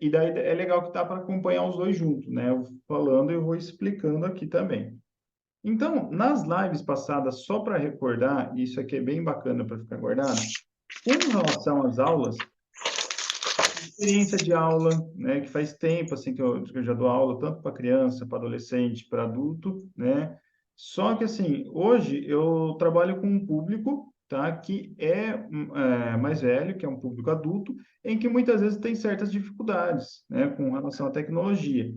E daí é legal que dá para acompanhar os dois juntos, né? Eu falando e eu vou explicando aqui também. Então, nas lives passadas, só para recordar, e isso aqui é bem bacana para ficar guardado, com relação às aulas, experiência de aula, né, que faz tempo assim que eu já dou aula tanto para criança, para adolescente, para adulto, né? Só que assim, hoje eu trabalho com um público, tá, que é mais velho, que é um público adulto, em que muitas vezes tem certas dificuldades, né, com relação à tecnologia.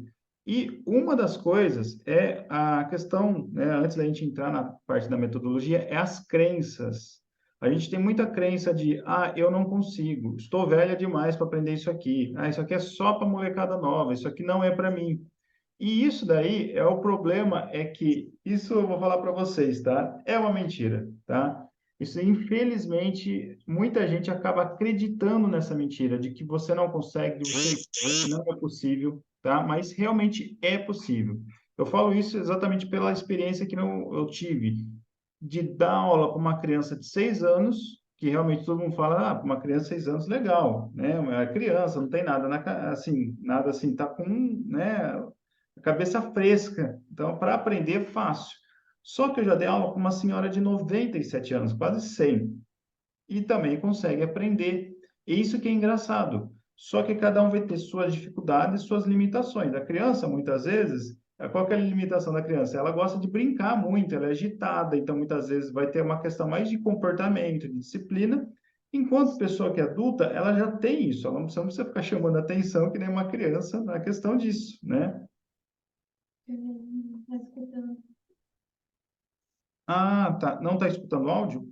E uma das coisas é a questão, né, antes da gente entrar na parte da metodologia, é as crenças. A gente tem muita crença de, eu não consigo, estou velha demais para aprender isso aqui. Isso aqui é só para molecada nova, isso aqui não é para mim. E isso daí é o problema, é que, isso eu vou falar para vocês, tá? É uma mentira, tá? Isso, infelizmente, muita gente acaba acreditando nessa mentira, de que você não consegue, de que não é possível, tá? Mas realmente é possível. Eu falo isso exatamente pela experiência que eu tive de dar aula para uma criança de 6 anos, que realmente todo mundo fala, uma criança de 6 anos, legal, né? É criança, não tem nada, assim, nada assim, tá com, né, a cabeça fresca. Então, para aprender é fácil. Só que eu já dei aula com uma senhora de 97 anos, quase 100, e também consegue aprender. E isso que é engraçado. Só que cada um vai ter suas dificuldades, suas limitações. A criança, muitas vezes, qual que é a limitação da criança? Ela gosta de brincar muito, ela é agitada, então muitas vezes vai ter uma questão mais de comportamento, de disciplina, enquanto pessoa que é adulta, ela já tem isso, ela não precisa ficar chamando atenção que nem uma criança na questão disso, né? Tá escutando. Ah, tá. Não está escutando o áudio?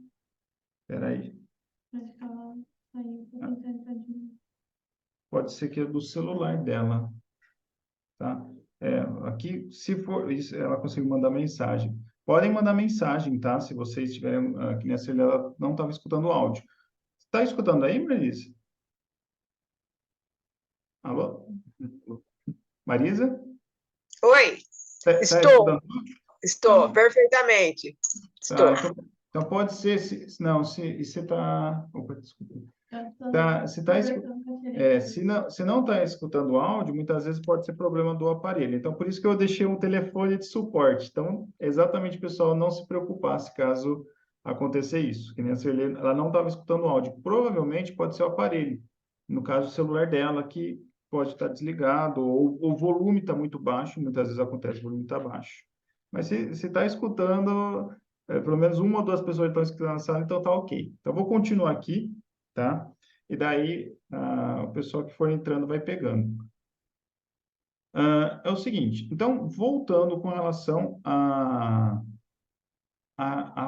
Espera aí. Acho que ela saiu pra tentar entrar de novo. Pode ser que é do celular dela, tá? Aqui, se for isso, ela conseguiu mandar mensagem. Podem mandar mensagem, tá? Se vocês tiverem, que nessa ela não estava escutando o áudio. Está escutando aí, Marisa? Alô? Marisa? Oi, Tá estou, escutando? estou, Então, perfeitamente. tá. Estou. Então pode ser, não, se você está... Opa, desculpa. Eu tô Se tá, conversando com a Tirei. se não está escutando o áudio, muitas vezes pode ser problema do aparelho. Então, por isso que eu deixei um telefone de suporte. Então, exatamente, pessoal, não se preocupasse caso acontecer isso. Que nem a Sirlene, ela não estava escutando o áudio. Provavelmente pode ser o aparelho. No caso, o celular dela, que pode estar desligado, ou o volume está muito baixo. Muitas vezes acontece, o volume está baixo. Mas se está escutando, pelo menos uma ou duas pessoas estão escutando na sala, então tá ok. Então, eu vou continuar aqui, tá? E daí o pessoal que for entrando vai pegando. É o seguinte, então, voltando com relação à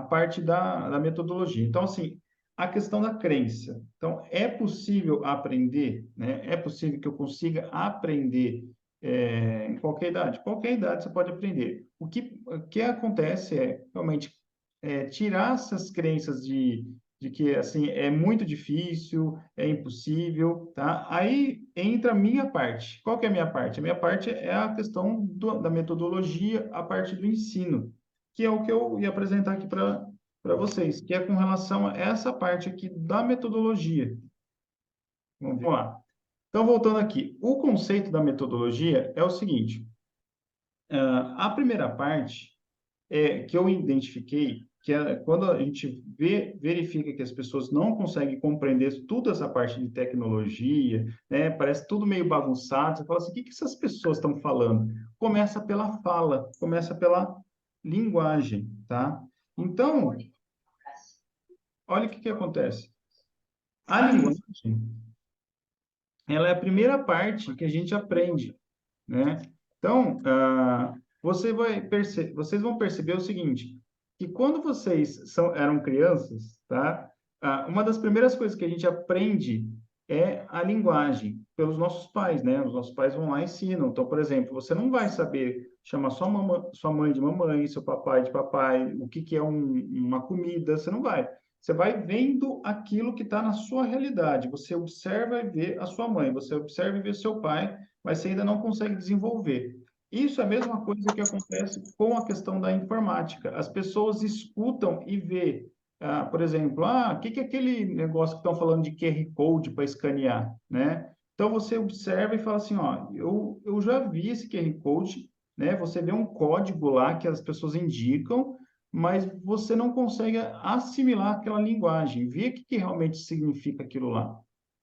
parte da metodologia. Então, assim, a questão da crença. Então, é possível aprender, né? É possível que eu consiga aprender em qualquer idade? Qualquer idade você pode aprender. O que acontece é, realmente, tirar essas crenças de que, assim, é muito difícil, é impossível, tá? Aí entra a minha parte. Qual que é a minha parte? A minha parte é a questão da metodologia, a parte do ensino, que é o que eu ia apresentar aqui para vocês, que é com relação a essa parte aqui da metodologia. Vamos lá. Então, voltando aqui, o conceito da metodologia é o seguinte: a primeira parte que eu identifiquei, que é quando a gente verifica que as pessoas não conseguem compreender toda essa parte de tecnologia, né? Parece tudo meio bagunçado. Você fala assim, o que essas pessoas estão falando? Começa pela fala, começa pela linguagem, tá? Então, olha o que acontece. A linguagem, ela é a primeira parte que a gente aprende, né? Então, vocês vão perceber o seguinte, que quando vocês eram crianças, tá? Uma das primeiras coisas que a gente aprende é a linguagem pelos nossos pais, né? Os nossos pais vão lá e ensinam. Então, por exemplo, você não vai saber chamar sua mãe de mamãe, seu papai de papai, o que que é uma comida, você não vai. Você vai vendo aquilo que está na sua realidade. Você observa e vê a sua mãe, você observa e vê seu pai, mas você ainda não consegue desenvolver. Isso é a mesma coisa que acontece com a questão da informática. As pessoas escutam e vê, por exemplo, o que é aquele negócio que estão falando de QR Code para escanear, né? Então, você observa e fala assim, ó, eu já vi esse QR Code, né? Você vê um código lá que as pessoas indicam, mas você não consegue assimilar aquela linguagem, ver o que, que realmente significa aquilo lá.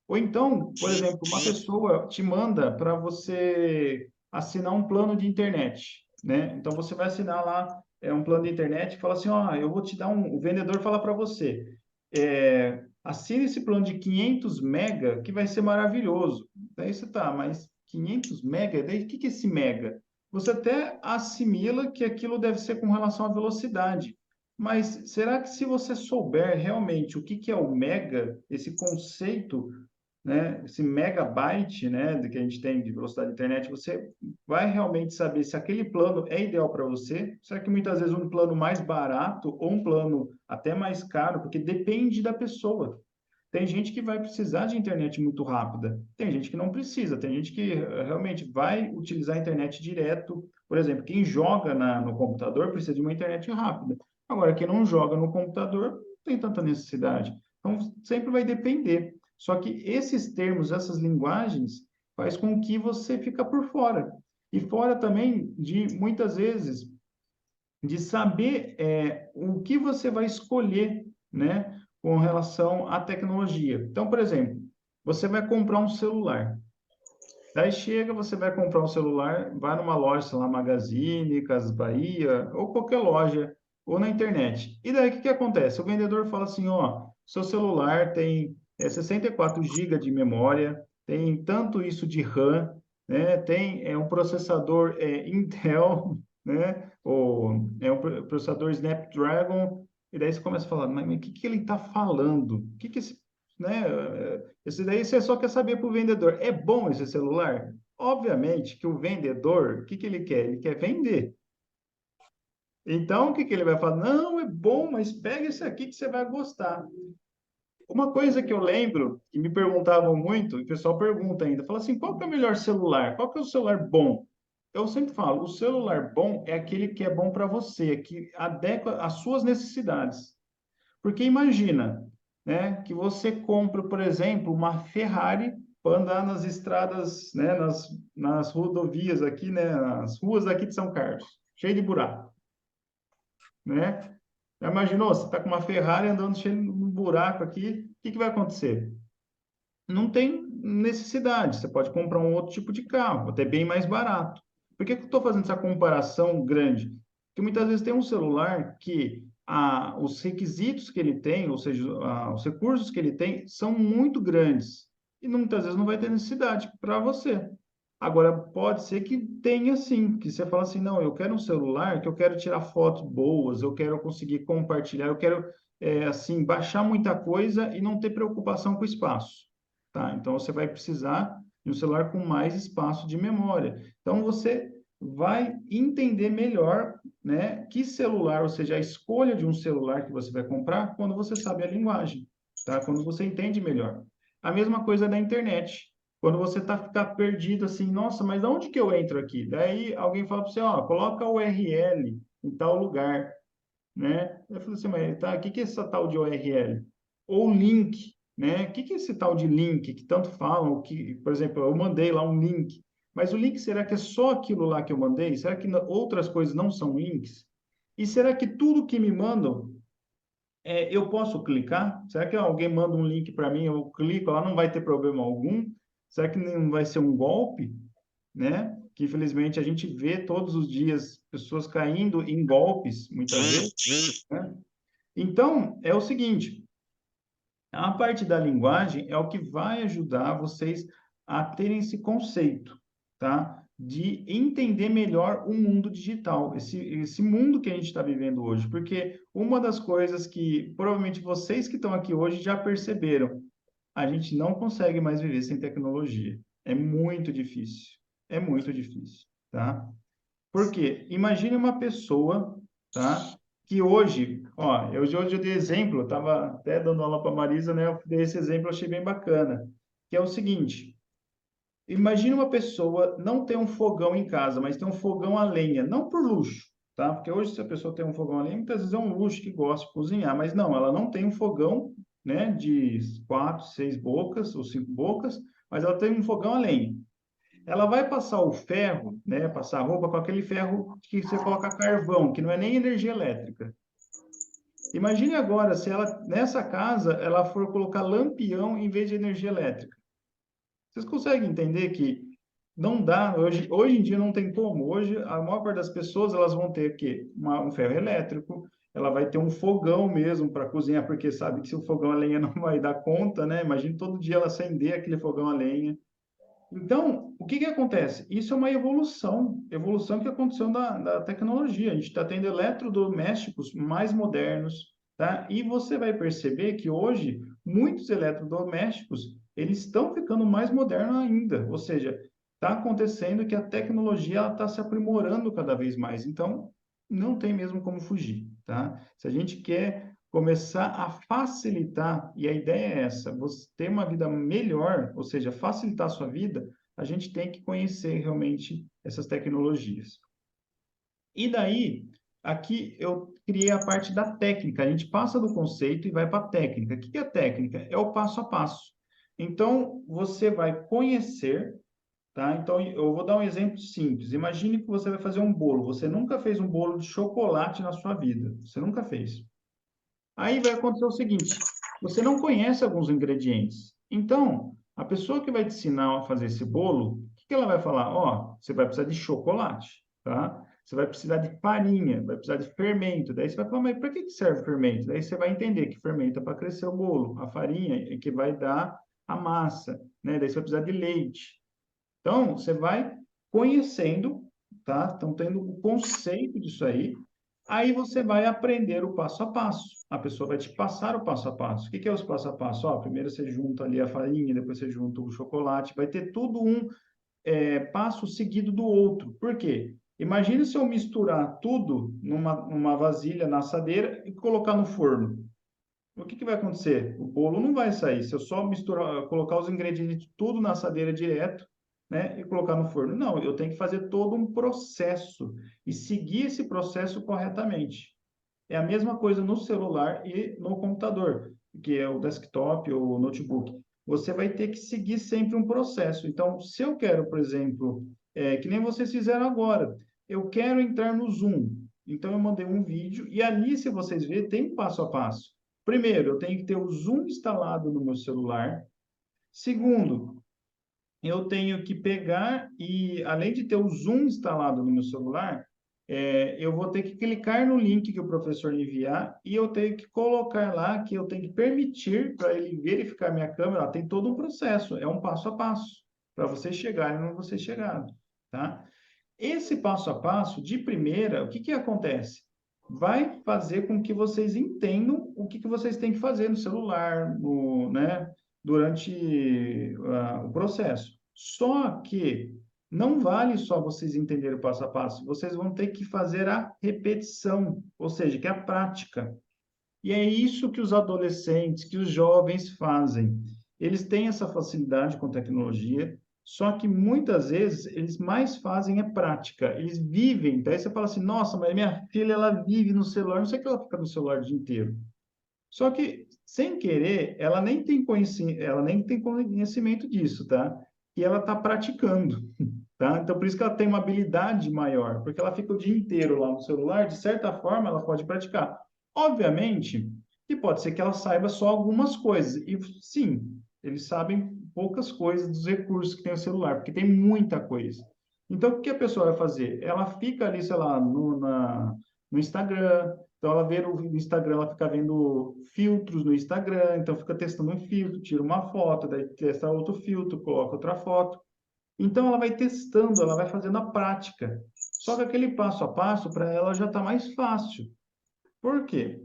Ou então, por exemplo, uma pessoa te manda para você assinar um plano de internet, né? Então, você vai assinar lá um plano de internet e fala assim, ó, eu vou te dar o vendedor fala para você, assine esse plano de 500 mega que vai ser maravilhoso. Daí você tá, mas 500 mega? Daí o que que é esse mega? Você até assimila que aquilo deve ser com relação à velocidade. Mas será que se você souber realmente o que que é o mega, esse conceito, né, esse megabyte, né, que a gente tem de velocidade de internet, você vai realmente saber se aquele plano é ideal para você? Será que muitas vezes um plano mais barato ou um plano até mais caro, porque depende da pessoa. Tem gente que vai precisar de internet muito rápida, tem gente que não precisa, tem gente que realmente vai utilizar a internet direto. Por exemplo, quem joga no computador precisa de uma internet rápida. Agora, quem não joga no computador não tem tanta necessidade. Então, sempre vai depender. Só que esses termos, essas linguagens, faz com que você fica por fora. E fora também de, muitas vezes, de saber o que você vai escolher, né, com relação à tecnologia. Então, por exemplo, você vai comprar um celular. Daí chega, você vai comprar um celular, vai numa loja, sei lá, Magazine, Casas Bahia, ou qualquer loja, ou na internet. E daí o que que acontece? O vendedor fala assim, ó, seu celular tem 64 GB de memória, tem tanto isso de RAM, né? Tem um processador Intel, né? Ou é um processador Snapdragon. E daí você começa a falar, mas o que que ele está falando? O que que esse, né? Esse daí você só quer saber para o vendedor. É bom esse celular? Obviamente que o vendedor, o que que ele quer? Ele quer vender. Então, o que que ele vai falar? Não, é bom, mas pega esse aqui que você vai gostar. Uma coisa que eu lembro, que me perguntavam muito, e o pessoal pergunta ainda, fala assim, qual que é o melhor celular? Qual que é o celular bom? Eu sempre falo, o celular bom é aquele que é bom para você, que adequa às suas necessidades. Porque imagina, né, que você compra, por exemplo, uma Ferrari para andar nas estradas, né, nas rodovias aqui, né, nas ruas aqui de São Carlos, cheio de buraco, né? Já imaginou, você está com uma Ferrari andando cheio de um buraco aqui, o que que vai acontecer? Não tem necessidade. Você pode comprar um outro tipo de carro, até bem mais barato. Por que que eu estou fazendo essa comparação grande? Porque muitas vezes tem um celular que os requisitos que ele tem, ou seja, os recursos que ele tem, são muito grandes. E muitas vezes não vai ter necessidade para você. Agora, pode ser que tenha sim, que você fala assim, não, eu quero um celular que eu quero tirar fotos boas, eu quero conseguir compartilhar, eu quero, assim, baixar muita coisa e não ter preocupação com o espaço. Tá? Então, você vai precisar de um celular com mais espaço de memória. Então, você vai entender melhor, né, que celular, ou seja, a escolha de um celular que você vai comprar quando você sabe a linguagem, tá? Quando você entende melhor. A mesma coisa da internet. Quando você ficar perdido assim, nossa, mas onde que eu entro aqui? Daí alguém fala para você, ó, coloca o URL em tal lugar, né? Eu falei assim, mas tá, o que que é essa tal de URL? Ou link, né? O que que é esse tal de link que tanto falam? Que, por exemplo, eu mandei lá um link, mas o link será que é só aquilo lá que eu mandei? Será que outras coisas não são links? E será que tudo que me mandam eu posso clicar? Será que alguém manda um link para mim, eu clico lá, não vai ter problema algum? Será que não vai ser um golpe, né? Que infelizmente a gente vê todos os dias pessoas caindo em golpes, muitas vezes, né? Então, é o seguinte, a parte da linguagem é o que vai ajudar vocês a terem esse conceito, tá? De entender melhor o mundo digital, esse mundo que a gente está vivendo hoje. Porque uma das coisas que provavelmente vocês que estão aqui hoje já perceberam, a gente não consegue mais viver sem tecnologia. É muito difícil. É muito difícil, tá? Porque imagine uma pessoa, tá? Que hoje, ó, hoje eu dei exemplo, eu estava até dando aula para a Marisa, né? Eu dei esse exemplo, eu achei bem bacana, que é o seguinte: imagine uma pessoa não ter um fogão em casa, mas ter um fogão a lenha, não por luxo, tá? Porque hoje, se a pessoa tem um fogão a lenha, muitas vezes é um luxo que gosta de cozinhar, mas não, ela não tem um fogão, né, de 4, 6 bocas ou 5 bocas, mas ela tem um fogão a lenha. Ela vai passar o ferro, né, passar a roupa com aquele ferro que você coloca carvão, que não é nem energia elétrica. Imagine agora se ela, nessa casa, ela for colocar lampião em vez de energia elétrica. Vocês conseguem entender que não dá, hoje em dia não tem como. Hoje, a maior parte das pessoas, elas vão ter o quê? Um ferro elétrico, ela vai ter um fogão mesmo para cozinhar, porque sabe que se o fogão a lenha não vai dar conta, né? Imagina todo dia ela acender aquele fogão a lenha. Então, o que que acontece? Isso é uma evolução que aconteceu da tecnologia. A gente está tendo eletrodomésticos mais modernos, tá? E você vai perceber que hoje muitos eletrodomésticos eles estão ficando mais modernos ainda. Ou seja, está acontecendo que a tecnologia está se aprimorando cada vez mais. Então, não tem mesmo como fugir, tá? Se a gente quer começar a facilitar, e a ideia é essa, você ter uma vida melhor, ou seja, facilitar a sua vida, a gente tem que conhecer realmente essas tecnologias. E daí, aqui eu criei a parte da técnica, a gente passa do conceito e vai para a técnica. O que é a técnica? É o passo a passo. Então, você vai conhecer, tá? Então, eu vou dar um exemplo simples. Imagine que você vai fazer um bolo. Você nunca fez um bolo de chocolate na sua vida. Você nunca fez. Aí vai acontecer o seguinte: você não conhece alguns ingredientes. Então, a pessoa que vai te ensinar a fazer esse bolo, o que que ela vai falar? Ó, você vai precisar de chocolate, tá? Você vai precisar de farinha, vai precisar de fermento. Daí você vai falar, mas para que que serve fermento? Daí você vai entender que fermento é para crescer o bolo, a farinha é que vai dar a massa, né? Daí você vai precisar de leite. Então, você vai conhecendo, tá? Então, tendo o conceito disso aí você vai aprender o passo a passo. A pessoa vai te passar o passo a passo. O que que é os passo a passo? Ó, primeiro você junta ali a farinha, depois você junta o chocolate, vai ter tudo um passo seguido do outro. Por quê? Imagina se eu misturar tudo numa vasilha, na assadeira e colocar no forno. O que que vai acontecer? O bolo não vai sair. Se eu só misturar, colocar os ingredientes tudo na assadeira direto, né, e colocar no forno. Não, eu tenho que fazer todo um processo e seguir esse processo corretamente. É a mesma coisa no celular e no computador, que é o desktop ou o notebook. Você vai ter que seguir sempre um processo. Então, se eu quero, por exemplo, que nem vocês fizeram agora, eu quero entrar no Zoom. Então, eu mandei um vídeo e ali, se vocês verem, tem um passo a passo. Primeiro, eu tenho que ter o Zoom instalado no meu celular. Segundo, eu tenho que pegar e, além de ter o Zoom instalado no meu celular, eu vou ter que clicar no link que o professor enviar e eu tenho que colocar lá que eu tenho que permitir para ele verificar minha câmera. Tem todo um processo, é um passo a passo para vocês chegarem onde vocês chegaram, tá? Esse passo a passo, de primeira, o que que acontece? Vai fazer com que vocês entendam o que que vocês têm que fazer no celular, né, durante o processo. Só que não vale só vocês entenderem o passo a passo, vocês vão ter que fazer a repetição, ou seja, que é a prática. E é isso que os adolescentes, que os jovens fazem. Eles têm essa facilidade com tecnologia, só que muitas vezes eles mais fazem é prática. Eles vivem. Daí você fala assim: nossa, mas minha filha ela vive no celular, não sei que ela fica no celular o dia inteiro. Só que, sem querer, ela nem tem conhecimento disso, tá? E ela está praticando, tá? Então, por isso que ela tem uma habilidade maior, porque ela fica o dia inteiro lá no celular, de certa forma, ela pode praticar. Obviamente, que pode ser que ela saiba só algumas coisas, e sim, eles sabem poucas coisas dos recursos que tem o celular, porque tem muita coisa. Então, o que a pessoa vai fazer? Ela fica ali, sei lá, no Instagram, então, ela vê no Instagram, ela fica vendo filtros no Instagram, então fica testando um filtro, tira uma foto, daí testa outro filtro, coloca outra foto. Então, ela vai testando, ela vai fazendo a prática. Só que aquele passo a passo, para ela, já está mais fácil. Por quê?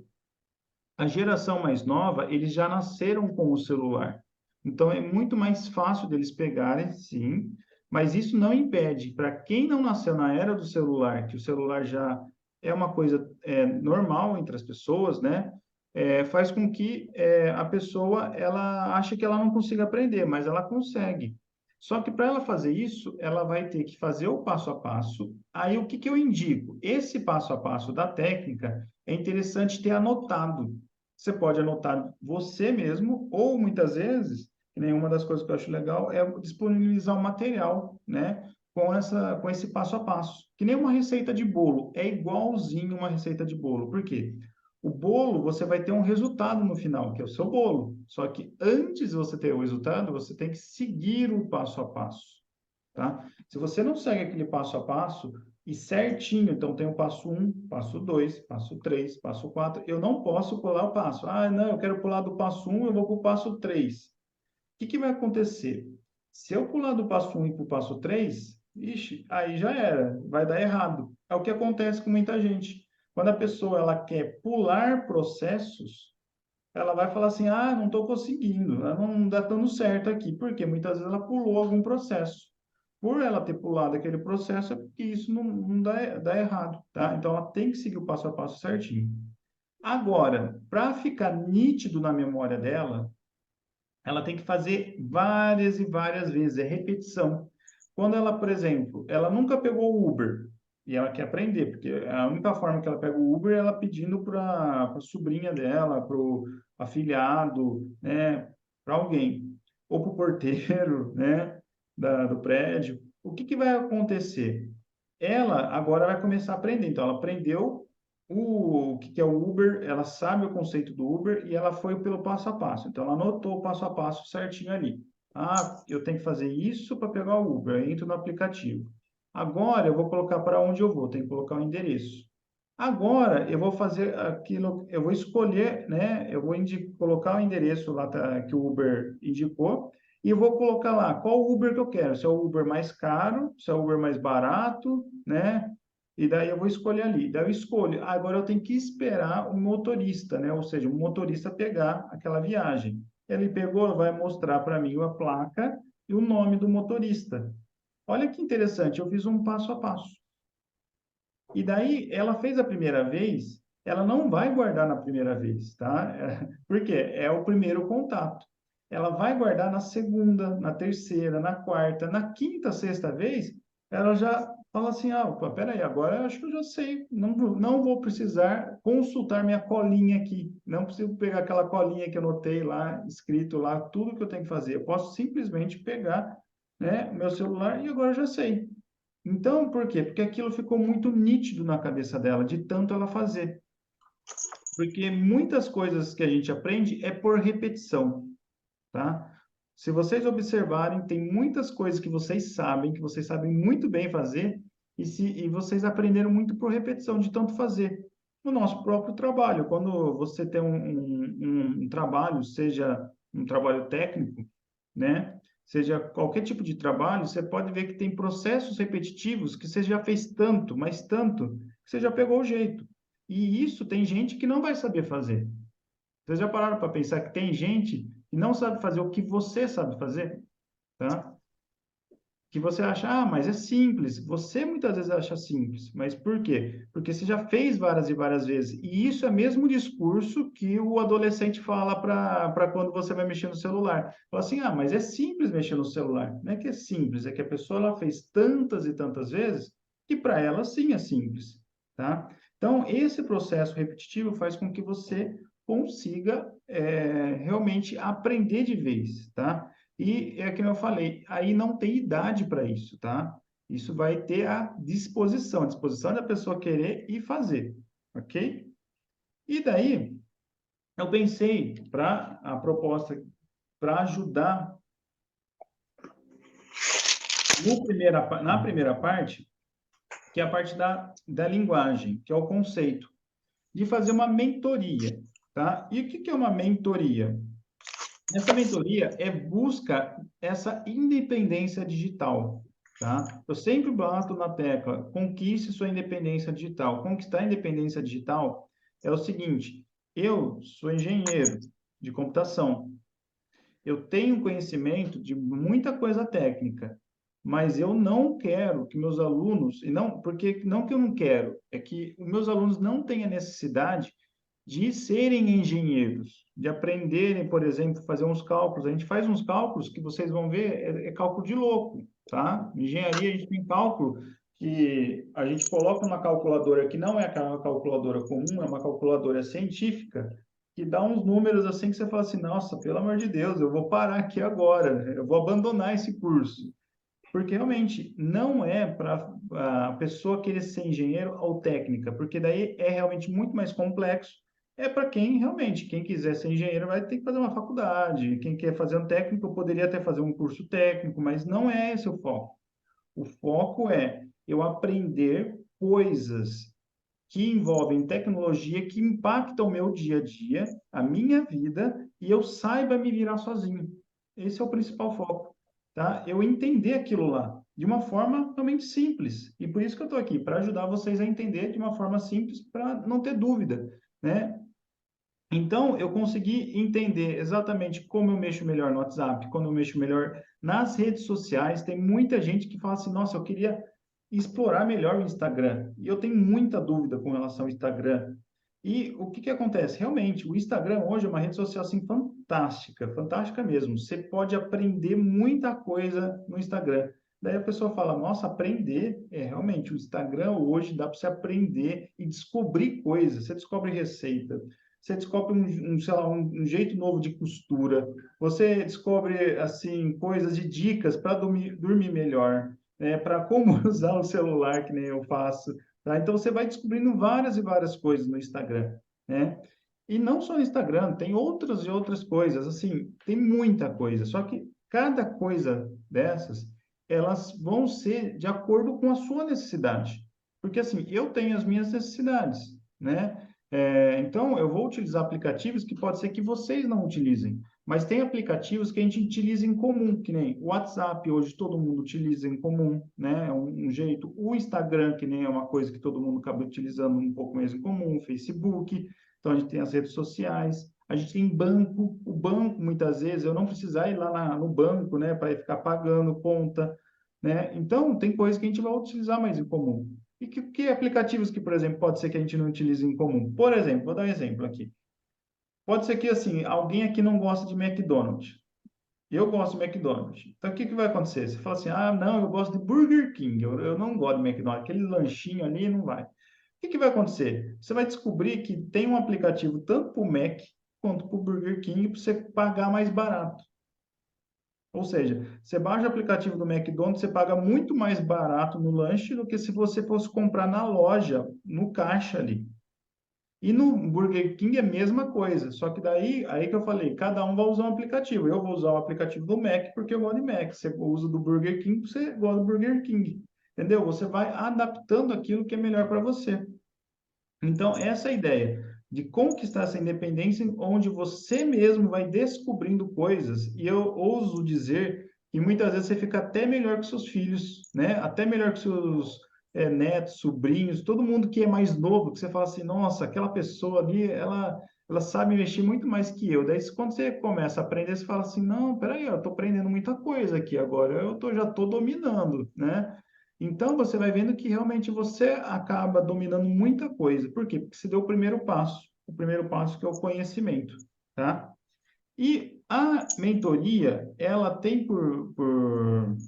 A geração mais nova, eles já nasceram com o celular. Então, é muito mais fácil deles pegarem, sim, mas isso não impede, para quem não nasceu na era do celular, que o celular já é uma coisa normal entre as pessoas, né? Faz com que a pessoa ela ache que ela não consiga aprender, mas ela consegue. Só que para ela fazer isso, ela vai ter que fazer o passo a passo. Aí o que que eu indico? Esse passo a passo da técnica é interessante ter anotado. Você pode anotar você mesmo, ou muitas vezes Que nem uma das coisas que eu acho legal é disponibilizar o material, né? Com esse passo a passo. Que nem uma receita de bolo. É igualzinho uma receita de bolo. Por quê? O bolo, você vai ter um resultado no final, que é o seu bolo. Só que antes de você ter o resultado, você tem que seguir o passo a passo, tá? Se você não segue aquele passo a passo e certinho, então tem o passo 1, passo 2, passo 3, passo 4, eu não posso pular o passo. Ah, não, eu quero pular do passo 1, eu vou para o passo 3. O que vai acontecer? Se eu pular do passo 1 e para o passo 3, ixi, aí já era, vai dar errado. É o que acontece com muita gente. Quando a pessoa ela quer pular processos, ela vai falar assim, ah, não estou conseguindo, não dá dando certo aqui, porque muitas vezes ela pulou algum processo. Por ela ter pulado aquele processo, é porque isso não dá errado, tá? Então, ela tem que seguir o passo a passo certinho. Agora, para ficar nítido na memória dela, ela tem que fazer várias e várias vezes, é repetição. Quando ela, por exemplo, ela nunca pegou o Uber e ela quer aprender, porque a única forma que ela pega o Uber é ela pedindo para a sobrinha dela, para o afilhado, né, para alguém, ou para o porteiro, né, do prédio. O que vai acontecer? Ela agora vai começar a aprender. Então, ela aprendeu o que é o Uber, ela sabe o conceito do Uber e ela foi pelo passo a passo. Então, ela anotou o passo a passo certinho ali. Ah, eu tenho que fazer isso para pegar o Uber. Eu entro no aplicativo. Agora, eu vou colocar para onde eu vou. Tem que colocar o endereço. Agora, eu vou fazer aquilo, eu vou escolher, né? Eu vou colocar o endereço lá que o Uber indicou e eu vou colocar lá qual Uber que eu quero. Se é o Uber mais caro, se é o Uber mais barato, né? E daí eu vou escolher ali. Daí eu escolho. Agora eu tenho que esperar o motorista, né? Ou seja, o motorista pegar aquela viagem. Ele pegou, vai mostrar para mim a placa e o nome do motorista. Olha que interessante, eu fiz um passo a passo. E daí ela fez a primeira vez, ela não vai guardar na primeira vez, tá? Por quê? É o primeiro contato. Ela vai guardar na segunda, na terceira, na quarta, na quinta, sexta vez, ela já fala assim, ah, opa, peraí, agora eu acho que eu já sei, não vou precisar consultar minha colinha aqui, não preciso pegar aquela colinha que eu anotei lá, escrito lá, tudo que eu tenho que fazer. Eu posso simplesmente pegar, né, meu celular e agora eu já sei. Então, por quê? Porque aquilo ficou muito nítido na cabeça dela, de tanto ela fazer. Porque muitas coisas que a gente aprende é por repetição, tá? Se vocês observarem, tem muitas coisas que vocês sabem muito bem fazer, e vocês aprenderam muito por repetição, de tanto fazer. No nosso próprio trabalho, quando você tem um trabalho, seja um trabalho técnico, né? Seja qualquer tipo de trabalho, você pode ver que tem processos repetitivos que você já fez tanto, mas tanto, que você já pegou o jeito. E isso tem gente que não vai saber fazer. Vocês já pararam para pensar que tem gente que não sabe fazer o que você sabe fazer, tá? Que você acha, ah, mas é simples. Você muitas vezes acha simples, mas por quê? Porque você já fez várias e várias vezes. E isso é mesmo discurso que o adolescente fala para quando você vai mexer no celular. Fala assim, ah, mas é simples mexer no celular. Não é que é simples, é que a pessoa ela fez tantas e tantas vezes que para ela sim é simples, tá? Então, esse processo repetitivo faz com que você consiga realmente aprender de vez, tá? E é que eu falei, aí não tem idade para isso, tá? Isso vai ter a disposição da pessoa querer e fazer, ok? E daí, eu pensei para a proposta, para ajudar na primeira parte, que é a parte da linguagem, que é o conceito, de fazer uma mentoria, tá? E o que é uma mentoria? Essa mentoria busca essa independência digital, tá? Eu sempre bato na tecla, conquiste sua independência digital. Conquistar a independência digital é o seguinte, eu sou engenheiro de computação, eu tenho conhecimento de muita coisa técnica, mas eu não quero que meus alunos, e não, porque não que eu não quero, é que os meus alunos não têm a necessidade de serem engenheiros, de aprenderem, por exemplo, fazer uns cálculos. A gente faz uns cálculos que vocês vão ver, é cálculo de louco, tá? Em engenharia, a gente tem cálculo que a gente coloca uma calculadora que não é aquela calculadora comum, é uma calculadora científica, que dá uns números assim que você fala assim, nossa, pelo amor de Deus, eu vou parar aqui agora, eu vou abandonar esse curso. Porque realmente não é para a pessoa querer ser engenheiro ou técnica, porque daí é realmente muito mais complexo. É para quem realmente, quem quiser ser engenheiro vai ter que fazer uma faculdade. Quem quer fazer um técnico poderia até fazer um curso técnico, mas não é esse o foco. O foco é eu aprender coisas que envolvem tecnologia que impactam o meu dia a dia, a minha vida, e eu saiba me virar sozinho. Esse é o principal foco, tá? Eu entender aquilo lá de uma forma realmente simples. E por isso que eu estou aqui, para ajudar vocês a entender de uma forma simples, para não ter dúvida, né? Então, eu consegui entender exatamente como eu mexo melhor no WhatsApp, como eu mexo melhor nas redes sociais. Tem muita gente que fala assim, nossa, eu queria explorar melhor o Instagram. E eu tenho muita dúvida com relação ao Instagram. E o que que acontece? Realmente, o Instagram hoje é uma rede social assim fantástica, fantástica mesmo. Você pode aprender muita coisa no Instagram. Daí a pessoa fala, nossa, aprender, realmente, o Instagram hoje dá para você aprender e descobrir coisas. Você descobre receita, você descobre sei lá, um jeito novo de costura, você descobre, assim, coisas de dicas para dormir melhor, né? Para como usar o celular, que nem eu faço, tá? Então, você vai descobrindo várias e várias coisas no Instagram, né? E não só no Instagram, tem outras e outras coisas, assim, tem muita coisa, só que cada coisa dessas, elas vão ser de acordo com a sua necessidade. Porque, assim, eu tenho as minhas necessidades, né? Então, eu vou utilizar aplicativos que pode ser que vocês não utilizem, mas tem aplicativos que a gente utiliza em comum, que nem o WhatsApp, hoje todo mundo utiliza em comum, né? É um jeito. O Instagram, que nem é uma coisa que todo mundo acaba utilizando um pouco mais em comum, o Facebook. Então, a gente tem as redes sociais. A gente tem banco. O banco, muitas vezes, eu não precisar ir lá no banco, né, para ficar pagando conta, né? Então, tem coisas que a gente vai utilizar mais em comum. E que aplicativos que, por exemplo, pode ser que a gente não utilize em comum? Por exemplo, vou dar um exemplo aqui. Pode ser que, assim, alguém aqui não gosta de McDonald's. Eu gosto de McDonald's. Então, o que que vai acontecer? Você fala assim, ah, não, eu gosto de Burger King. Eu não gosto de McDonald's. Aquele lanchinho ali não vai. O que que vai acontecer? Você vai descobrir que tem um aplicativo tanto para o Mac quanto para o Burger King para você pagar mais barato. Ou seja, você baixa o aplicativo do McDonald's, você paga muito mais barato no lanche do que se você fosse comprar na loja, no caixa ali. E no Burger King é a mesma coisa, só que daí, aí que eu falei, cada um vai usar um aplicativo. Eu vou usar o aplicativo do Mac porque eu gosto de Mac. Você usa do Burger King porque você gosta do Burger King. Entendeu? Você vai adaptando aquilo que é melhor para você. Então, essa é a ideia de conquistar essa independência, onde você mesmo vai descobrindo coisas, e eu ouso dizer que muitas vezes você fica até melhor que seus filhos, né? Até melhor que seus netos, sobrinhos, todo mundo que é mais novo, que você fala assim, nossa, aquela pessoa ali, ela sabe mexer muito mais que eu. Daí, quando você começa a aprender, você fala assim, não, peraí, eu estou aprendendo muita coisa aqui agora, já estou dominando, né? Então, você vai vendo que realmente você acaba dominando muita coisa. Por quê? Porque você deu o primeiro passo que é o conhecimento, tá? E a mentoria, ela tem por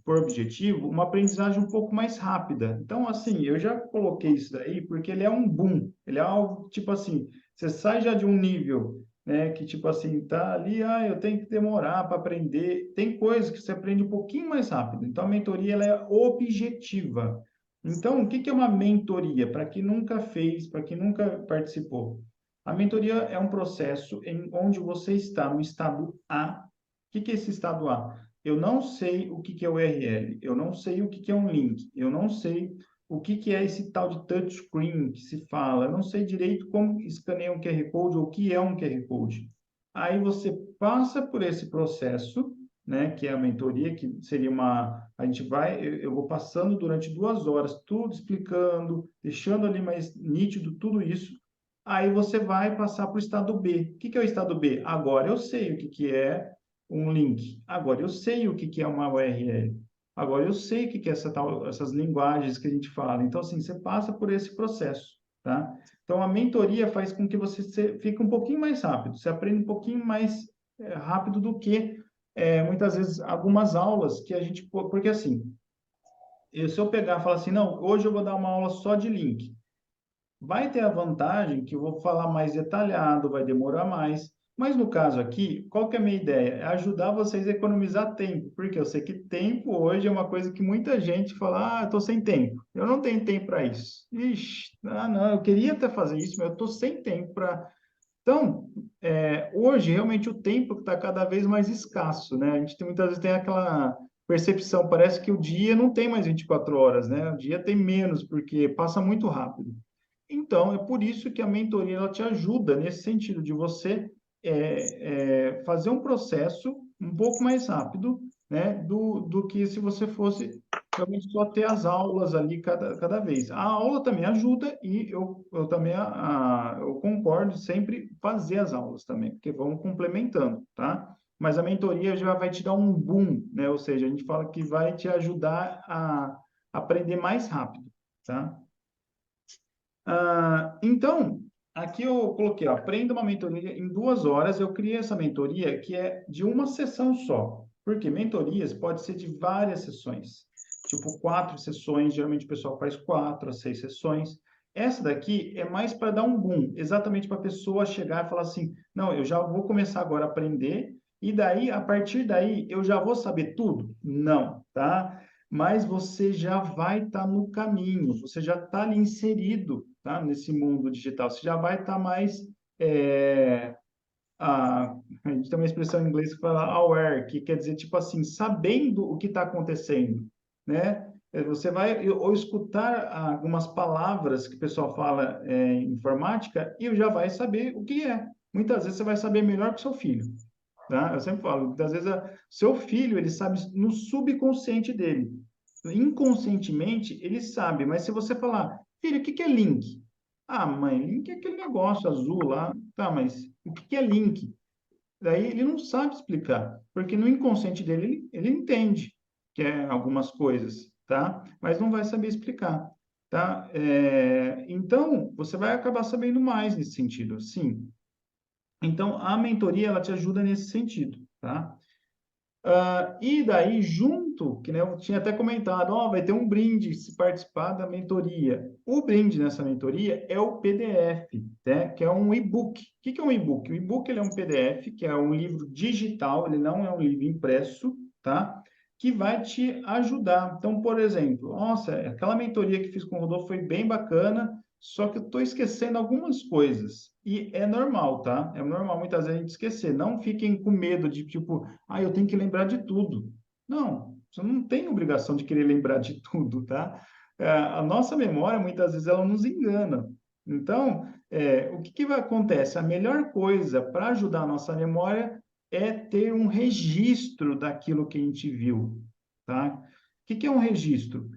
objetivo uma aprendizagem um pouco mais rápida. Então, assim, eu já coloquei isso daí porque ele é um boom. Ele é algo, tipo assim, você sai já de um nível, né, que, tipo assim, tá ali, eu tenho que demorar para aprender. Tem coisas que você aprende um pouquinho mais rápido. Então, a mentoria, ela é objetiva. Então, o que que é uma mentoria? Para quem nunca fez, para quem nunca participou. A mentoria é um processo em onde você está no estado A. O que que é esse estado A? Eu não sei o que que é o URL, eu não sei o que que é um link, eu não sei o que que é esse tal de touchscreen que se fala, eu não sei direito como escaneia um QR Code ou o que é um QR Code. Aí você passa por esse processo, né, que é a mentoria, que seria a gente vai, eu vou passando durante 2 horas, tudo explicando, deixando ali mais nítido tudo isso. Aí você vai passar para o estado B. O que que é o estado B? Agora eu sei o que que é um link. Agora eu sei o que que é uma URL. Agora eu sei o que que é essas linguagens que a gente fala. Então, assim, você passa por esse processo, tá? Então, a mentoria faz com que você fique um pouquinho mais rápido. Você aprende um pouquinho mais rápido do que, muitas vezes, algumas aulas que a gente... Porque, assim, se eu pegar e falar assim, não, hoje eu vou dar uma aula só de link. Vai ter a vantagem que eu vou falar mais detalhado, vai demorar mais. Mas no caso aqui, qual que é a minha ideia? É ajudar vocês a economizar tempo, porque eu sei que tempo hoje é uma coisa que muita gente fala, estou sem tempo, eu não tenho tempo para isso. Ixi, não, eu queria até fazer isso, mas eu estou sem tempo para... Então, hoje, realmente, o tempo está cada vez mais escasso, né? A gente muitas vezes tem aquela percepção, parece que o dia não tem mais 24 horas, né? O dia tem menos, porque passa muito rápido. Então, é por isso que a mentoria ela te ajuda nesse sentido de você fazer um processo um pouco mais rápido, né, do que se você fosse realmente só ter as aulas ali cada vez. A aula também ajuda e eu também eu concordo sempre fazer as aulas também, porque vão complementando, tá? Mas a mentoria já vai te dar um boom, né? Ou seja, a gente fala que vai te ajudar a aprender mais rápido, tá? Então, aqui eu coloquei, ó, aprenda uma mentoria em 2 horas. Eu criei essa mentoria que é de uma sessão só. Porque mentorias pode ser de várias sessões. Tipo, 4 sessões, geralmente o pessoal faz 4 a 6 sessões. Essa daqui é mais para dar um boom, exatamente para a pessoa chegar e falar assim, não, eu já vou começar agora a aprender, e daí, a partir daí, eu já vou saber tudo? Não, tá? Mas você já vai estar no caminho, você já está ali inserido, tá? Nesse mundo digital, você já vai estar mais é, a gente tem uma expressão em inglês que fala aware, que quer dizer tipo assim, sabendo o que está acontecendo, né? Você vai ou escutar algumas palavras que o pessoal fala em informática e já vai saber o que é. Muitas vezes você vai saber melhor que seu filho, tá? Eu sempre falo, muitas vezes seu filho ele sabe no subconsciente dele. Inconscientemente, ele sabe, mas se você falar, filho, o que que é link? Ah, mãe, link é aquele negócio azul lá. Tá, mas o que que é link? Daí ele não sabe explicar, porque no inconsciente dele ele entende que é algumas coisas, tá? Mas não vai saber explicar, tá? Então, você vai acabar sabendo mais nesse sentido, sim. Então, a mentoria, ela te ajuda nesse sentido, tá? E daí, junto, que né, eu tinha até comentado, ó, vai ter um brinde se participar da mentoria. O brinde nessa mentoria é o PDF, né, que é um e-book. O que que é um e-book? O e-book ele é um PDF, que é um livro digital, ele não é um livro impresso, tá? Que vai te ajudar. Então, por exemplo, nossa, aquela mentoria que fiz com o Rodolfo foi bem bacana, só que eu estou esquecendo algumas coisas. E é normal, tá? É normal muitas vezes a gente esquecer. Não fiquem com medo de, tipo, eu tenho que lembrar de tudo. Não, você não tem obrigação de querer lembrar de tudo, tá? A nossa memória, muitas vezes, ela nos engana. Então, o que acontece? A melhor coisa para ajudar a nossa memória é ter um registro daquilo que a gente viu, tá? O que é um registro?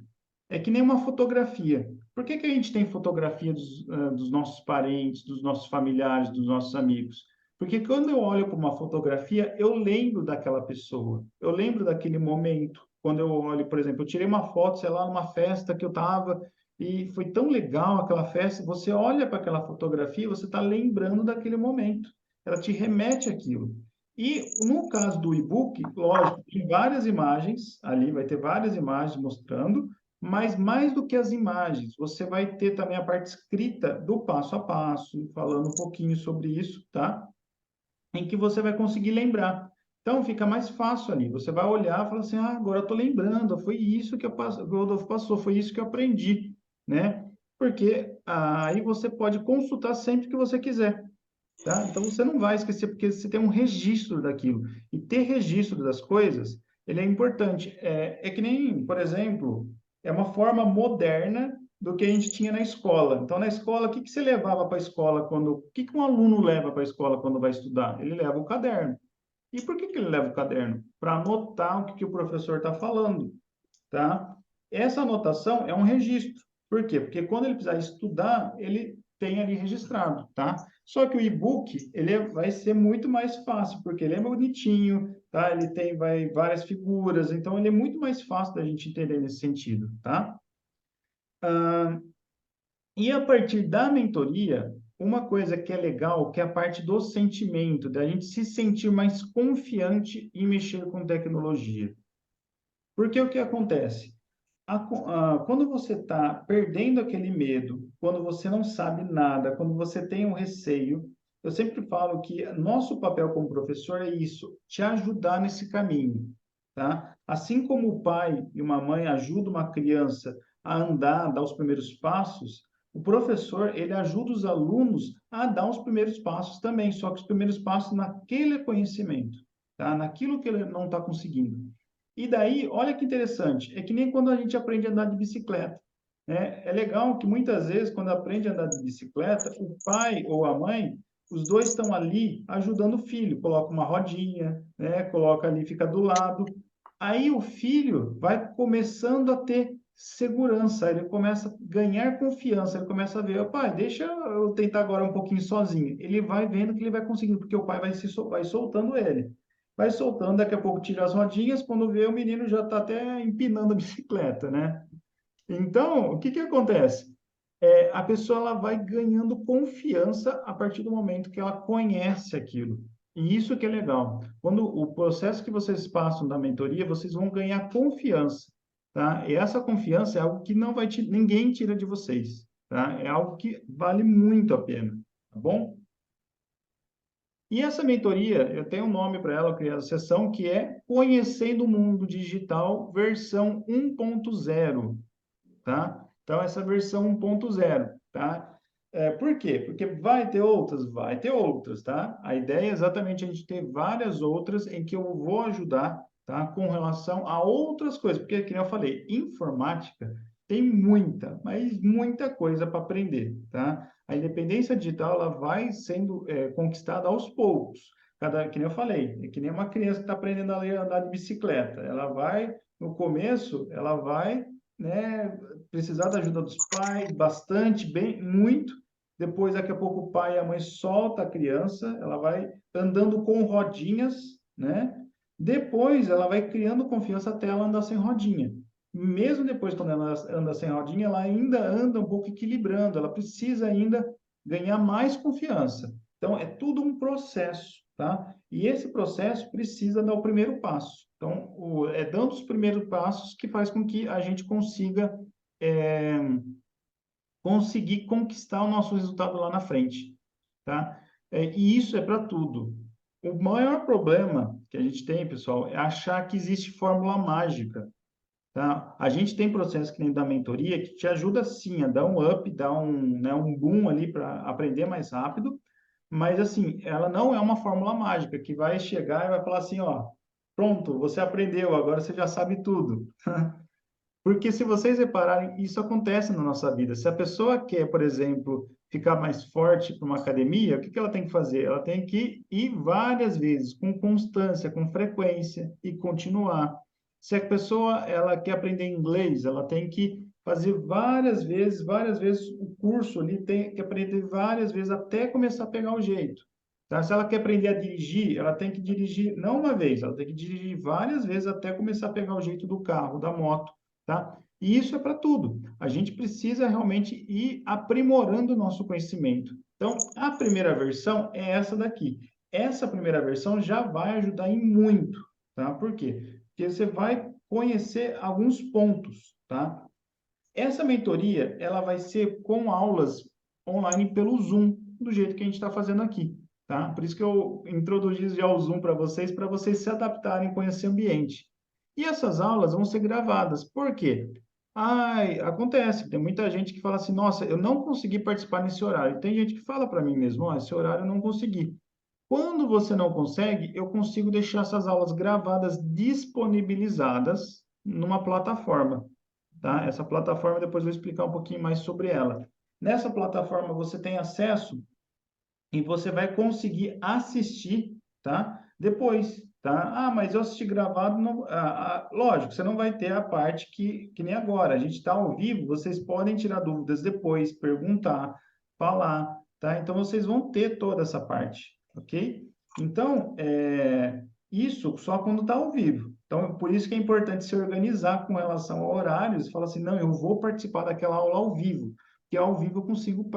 É que nem uma fotografia. Por que que a gente tem fotografia dos nossos parentes, dos nossos familiares, dos nossos amigos? Porque quando eu olho para uma fotografia, eu lembro daquela pessoa, eu lembro daquele momento. Quando eu olho, por exemplo, eu tirei uma foto, sei lá, numa festa que eu estava e foi tão legal aquela festa. Você olha para aquela fotografia, você está lembrando daquele momento. Ela te remete àquilo. E no caso do e-book, lógico, tem várias imagens ali, vai ter várias imagens mostrando, mas mais do que as imagens, você vai ter também a parte escrita do passo a passo, falando um pouquinho sobre isso, tá? Em que você vai conseguir lembrar. Então fica mais fácil ali. Você vai olhar e falar assim: agora eu tô lembrando, foi isso que o Rodolfo passou, foi isso que eu aprendi, né? Porque aí você pode consultar sempre que você quiser, tá? Então você não vai esquecer porque você tem um registro daquilo. E ter registro das coisas, ele é importante. É que nem, por exemplo, é uma forma moderna do que a gente tinha na escola. Então, na escola, o que que você levava para a escola quando... O que que um aluno leva para a escola quando vai estudar? Ele leva o caderno. E por que que ele leva o caderno? Para anotar o que que o professor está falando, tá? Essa anotação é um registro. Por quê? Porque quando ele precisar estudar, ele tem ali registrado, tá? Só que o e-book, vai ser muito mais fácil, porque ele é bonitinho, tá? Ele tem várias figuras, então ele é muito mais fácil da gente entender nesse sentido, tá? E a partir da mentoria, uma coisa que é legal, que é a parte do sentimento, da gente se sentir mais confiante em mexer com tecnologia. Porque o que acontece? Quando você está perdendo aquele medo, quando você não sabe nada, quando você tem um receio, eu sempre falo que nosso papel como professor é isso, te ajudar nesse caminho, tá? Assim como o pai e uma mãe ajudam uma criança a andar, a dar os primeiros passos, o professor, ele ajuda os alunos a dar os primeiros passos também, só que os primeiros passos naquele conhecimento, tá? Naquilo que ele não está conseguindo. E daí, olha que interessante, é que nem quando a gente aprende a andar de bicicleta, né? É legal que muitas vezes, quando aprende a andar de bicicleta, o pai ou a mãe, os dois estão ali ajudando o filho, coloca uma rodinha, né? Coloca ali, fica do lado. Aí o filho vai começando a ter segurança, ele começa a ganhar confiança, ele começa a ver, pai, deixa eu tentar agora um pouquinho sozinho. Ele vai vendo que ele vai conseguindo, porque o pai vai soltando ele. Vai soltando, daqui a pouco tira as rodinhas, quando vê o menino já está até empinando a bicicleta, né? Então, o que que acontece? A pessoa ela vai ganhando confiança a partir do momento que ela conhece aquilo. E isso que é legal. Quando o processo que vocês passam da mentoria, vocês vão ganhar confiança, tá? E essa confiança é algo que não vai ninguém tira de vocês, tá? É algo que vale muito a pena, tá bom? E essa mentoria, eu tenho um nome para ela, eu criei a sessão, que é Conhecendo o Mundo Digital, versão 1.0, tá? Então, essa versão 1.0, tá? Por quê? Porque vai ter outras? Vai ter outras, tá? A ideia é exatamente a gente ter várias outras em que eu vou ajudar, tá? Com relação a outras coisas, porque, como eu falei, informática tem muita, mas muita coisa para aprender, tá? A independência digital, ela vai sendo conquistada aos poucos. Que nem eu falei, é que nem uma criança que está aprendendo a andar de bicicleta. Ela vai, no começo, ela vai, né, precisar da ajuda dos pais, bastante, bem, muito. Depois, daqui a pouco, o pai e a mãe soltam a criança, ela vai andando com rodinhas, né? Depois, ela vai criando confiança até ela andar sem rodinha. Mesmo depois, quando ela anda sem rodinha, ela ainda anda um pouco equilibrando, ela precisa ainda ganhar mais confiança. Então, é tudo um processo, tá? E esse processo precisa dar o primeiro passo. Então, é dando os primeiros passos que faz com que a gente consiga é, conseguir conquistar o nosso resultado lá na frente, tá? E isso é para tudo. O maior problema que a gente tem, pessoal, é achar que existe fórmula mágica, tá? A gente tem processos que nem da mentoria que te ajuda sim a dar um up, dar um, né, um boom ali para aprender mais rápido, mas assim, ela não é uma fórmula mágica que vai chegar e vai falar assim, ó, pronto, você aprendeu, agora você já sabe tudo. Porque se vocês repararem, isso acontece na nossa vida. Se a pessoa quer, por exemplo, ficar mais forte para uma academia, o que que ela tem que fazer? Ela tem que ir várias vezes, com constância, com frequência e continuar. Se a pessoa ela quer aprender inglês, ela tem que fazer várias vezes o curso ali, tem que aprender várias vezes até começar a pegar o jeito. Tá? Se ela quer aprender a dirigir, ela tem que dirigir não uma vez, ela tem que dirigir várias vezes até começar a pegar o jeito do carro, da moto, tá? E isso é para tudo. A gente precisa realmente ir aprimorando o nosso conhecimento. Então, a primeira versão é essa daqui. Essa primeira versão já vai ajudar em muito, tá? Por quê? Porque você vai conhecer alguns pontos, tá? Essa mentoria, ela vai ser com aulas online pelo Zoom, do jeito que a gente está fazendo aqui, tá? Por isso que eu introduzi já o Zoom para vocês se adaptarem com esse ambiente. E essas aulas vão ser gravadas. Por quê? Acontece, tem muita gente que fala assim, nossa, eu não consegui participar nesse horário. Tem gente que fala para mim mesmo, ó, esse horário eu não consegui. Quando você não consegue, eu consigo deixar essas aulas gravadas disponibilizadas numa plataforma, tá? Essa plataforma, depois eu vou explicar um pouquinho mais sobre ela. Nessa plataforma você tem acesso e você vai conseguir assistir, tá? Depois, tá? Mas eu assisti gravado, não, lógico, você não vai ter a parte que nem agora. A gente está ao vivo, vocês podem tirar dúvidas depois, perguntar, falar, tá? Então vocês vão ter toda essa parte, ok? Então, isso só quando está ao vivo. Então, por isso que é importante se organizar com relação a horários, falar assim, não, eu vou participar daquela aula ao vivo, que ao vivo eu consigo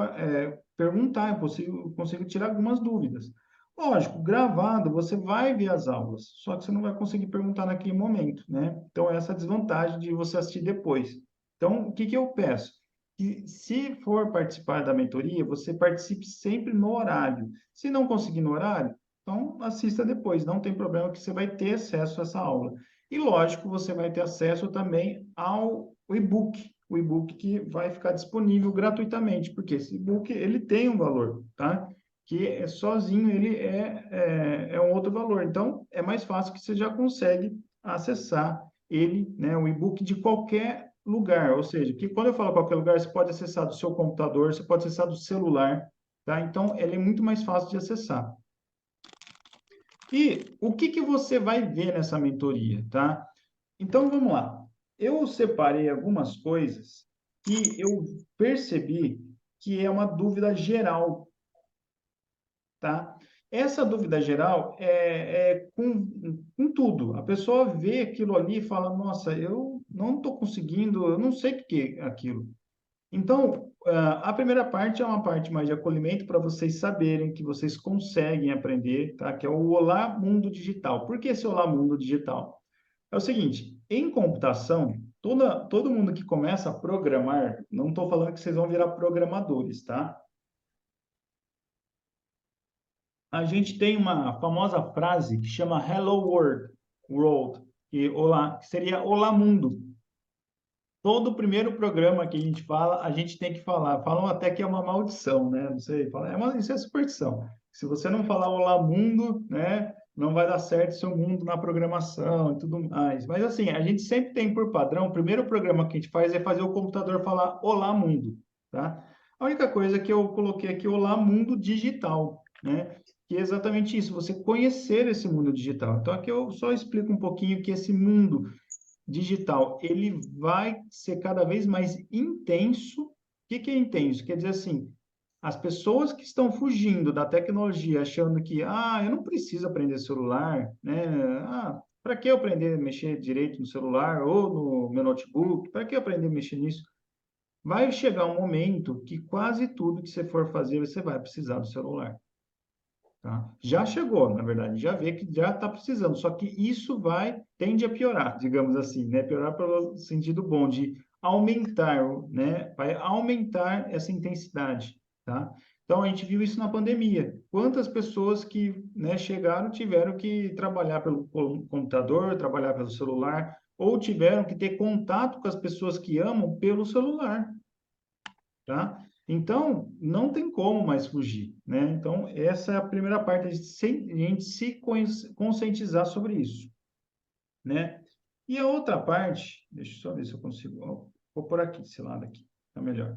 perguntar, eu consigo tirar algumas dúvidas. Lógico, gravado, você vai ver as aulas, só que você não vai conseguir perguntar naquele momento, né? Então, essa é a desvantagem de você assistir depois. Então, o que que eu peço? Que se for participar da mentoria, você participe sempre no horário. Se não conseguir no horário, então assista depois, não tem problema que você vai ter acesso a essa aula. E lógico, você vai ter acesso também ao o e-book que vai ficar disponível gratuitamente, porque esse e-book ele tem um valor, tá? Que sozinho ele é um outro valor. Então, é mais fácil que você já consegue acessar ele, né, o e-book de qualquer lugar, ou seja, que quando eu falo qualquer lugar, você pode acessar do seu computador, você pode acessar do celular, tá? Então, ele é muito mais fácil de acessar. E o que que você vai ver nessa mentoria, tá? Então, vamos lá. Eu separei algumas coisas que eu percebi que é uma dúvida geral, tá? Essa dúvida geral é com tudo. A pessoa vê aquilo ali e fala, nossa, eu não estou conseguindo, eu não sei o que é aquilo. Então, a primeira parte é uma parte mais de acolhimento para vocês saberem que vocês conseguem aprender, tá? Que é o Olá Mundo Digital. Por que esse Olá Mundo Digital? É o seguinte, em computação, todo mundo que começa a programar, não estou falando que vocês vão virar programadores, tá? A gente tem uma famosa frase que chama Hello World, que seria Olá Mundo. Todo primeiro programa que a gente fala, a gente tem que falar. Falam até que é uma maldição, né? Não sei, isso é superstição. Se você não falar Olá Mundo, né? Não vai dar certo seu mundo na programação e tudo mais. Mas assim, a gente sempre tem por padrão, o primeiro programa que a gente faz é fazer o computador falar Olá Mundo, tá? A única coisa que eu coloquei aqui, Olá Mundo Digital, né? Que é exatamente isso, você conhecer esse mundo digital. Então aqui eu só explico um pouquinho que esse mundo digital, ele vai ser cada vez mais intenso. O que que é intenso? Quer dizer assim, as pessoas que estão fugindo da tecnologia, achando que, eu não preciso aprender celular, né? Para que eu aprender a mexer direito no celular ou no meu notebook? Para que eu aprender a mexer nisso? Vai chegar um momento que quase tudo que você for fazer, você vai precisar do celular. Tá? Já chegou, na verdade, já vê que já está precisando, só que isso tende a piorar, digamos assim, né? Piorar pelo sentido bom, de aumentar, né? Vai aumentar essa intensidade, tá? Então, a gente viu isso na pandemia. Quantas pessoas que, né, chegaram tiveram que trabalhar pelo computador, trabalhar pelo celular, ou tiveram que ter contato com as pessoas que amam pelo celular, tá? Então, não tem como mais fugir, né? Então, essa é a primeira parte, a gente se conscientizar sobre isso, né? E a outra parte, deixa eu só ver se eu consigo, vou por aqui, esse lado aqui, tá melhor.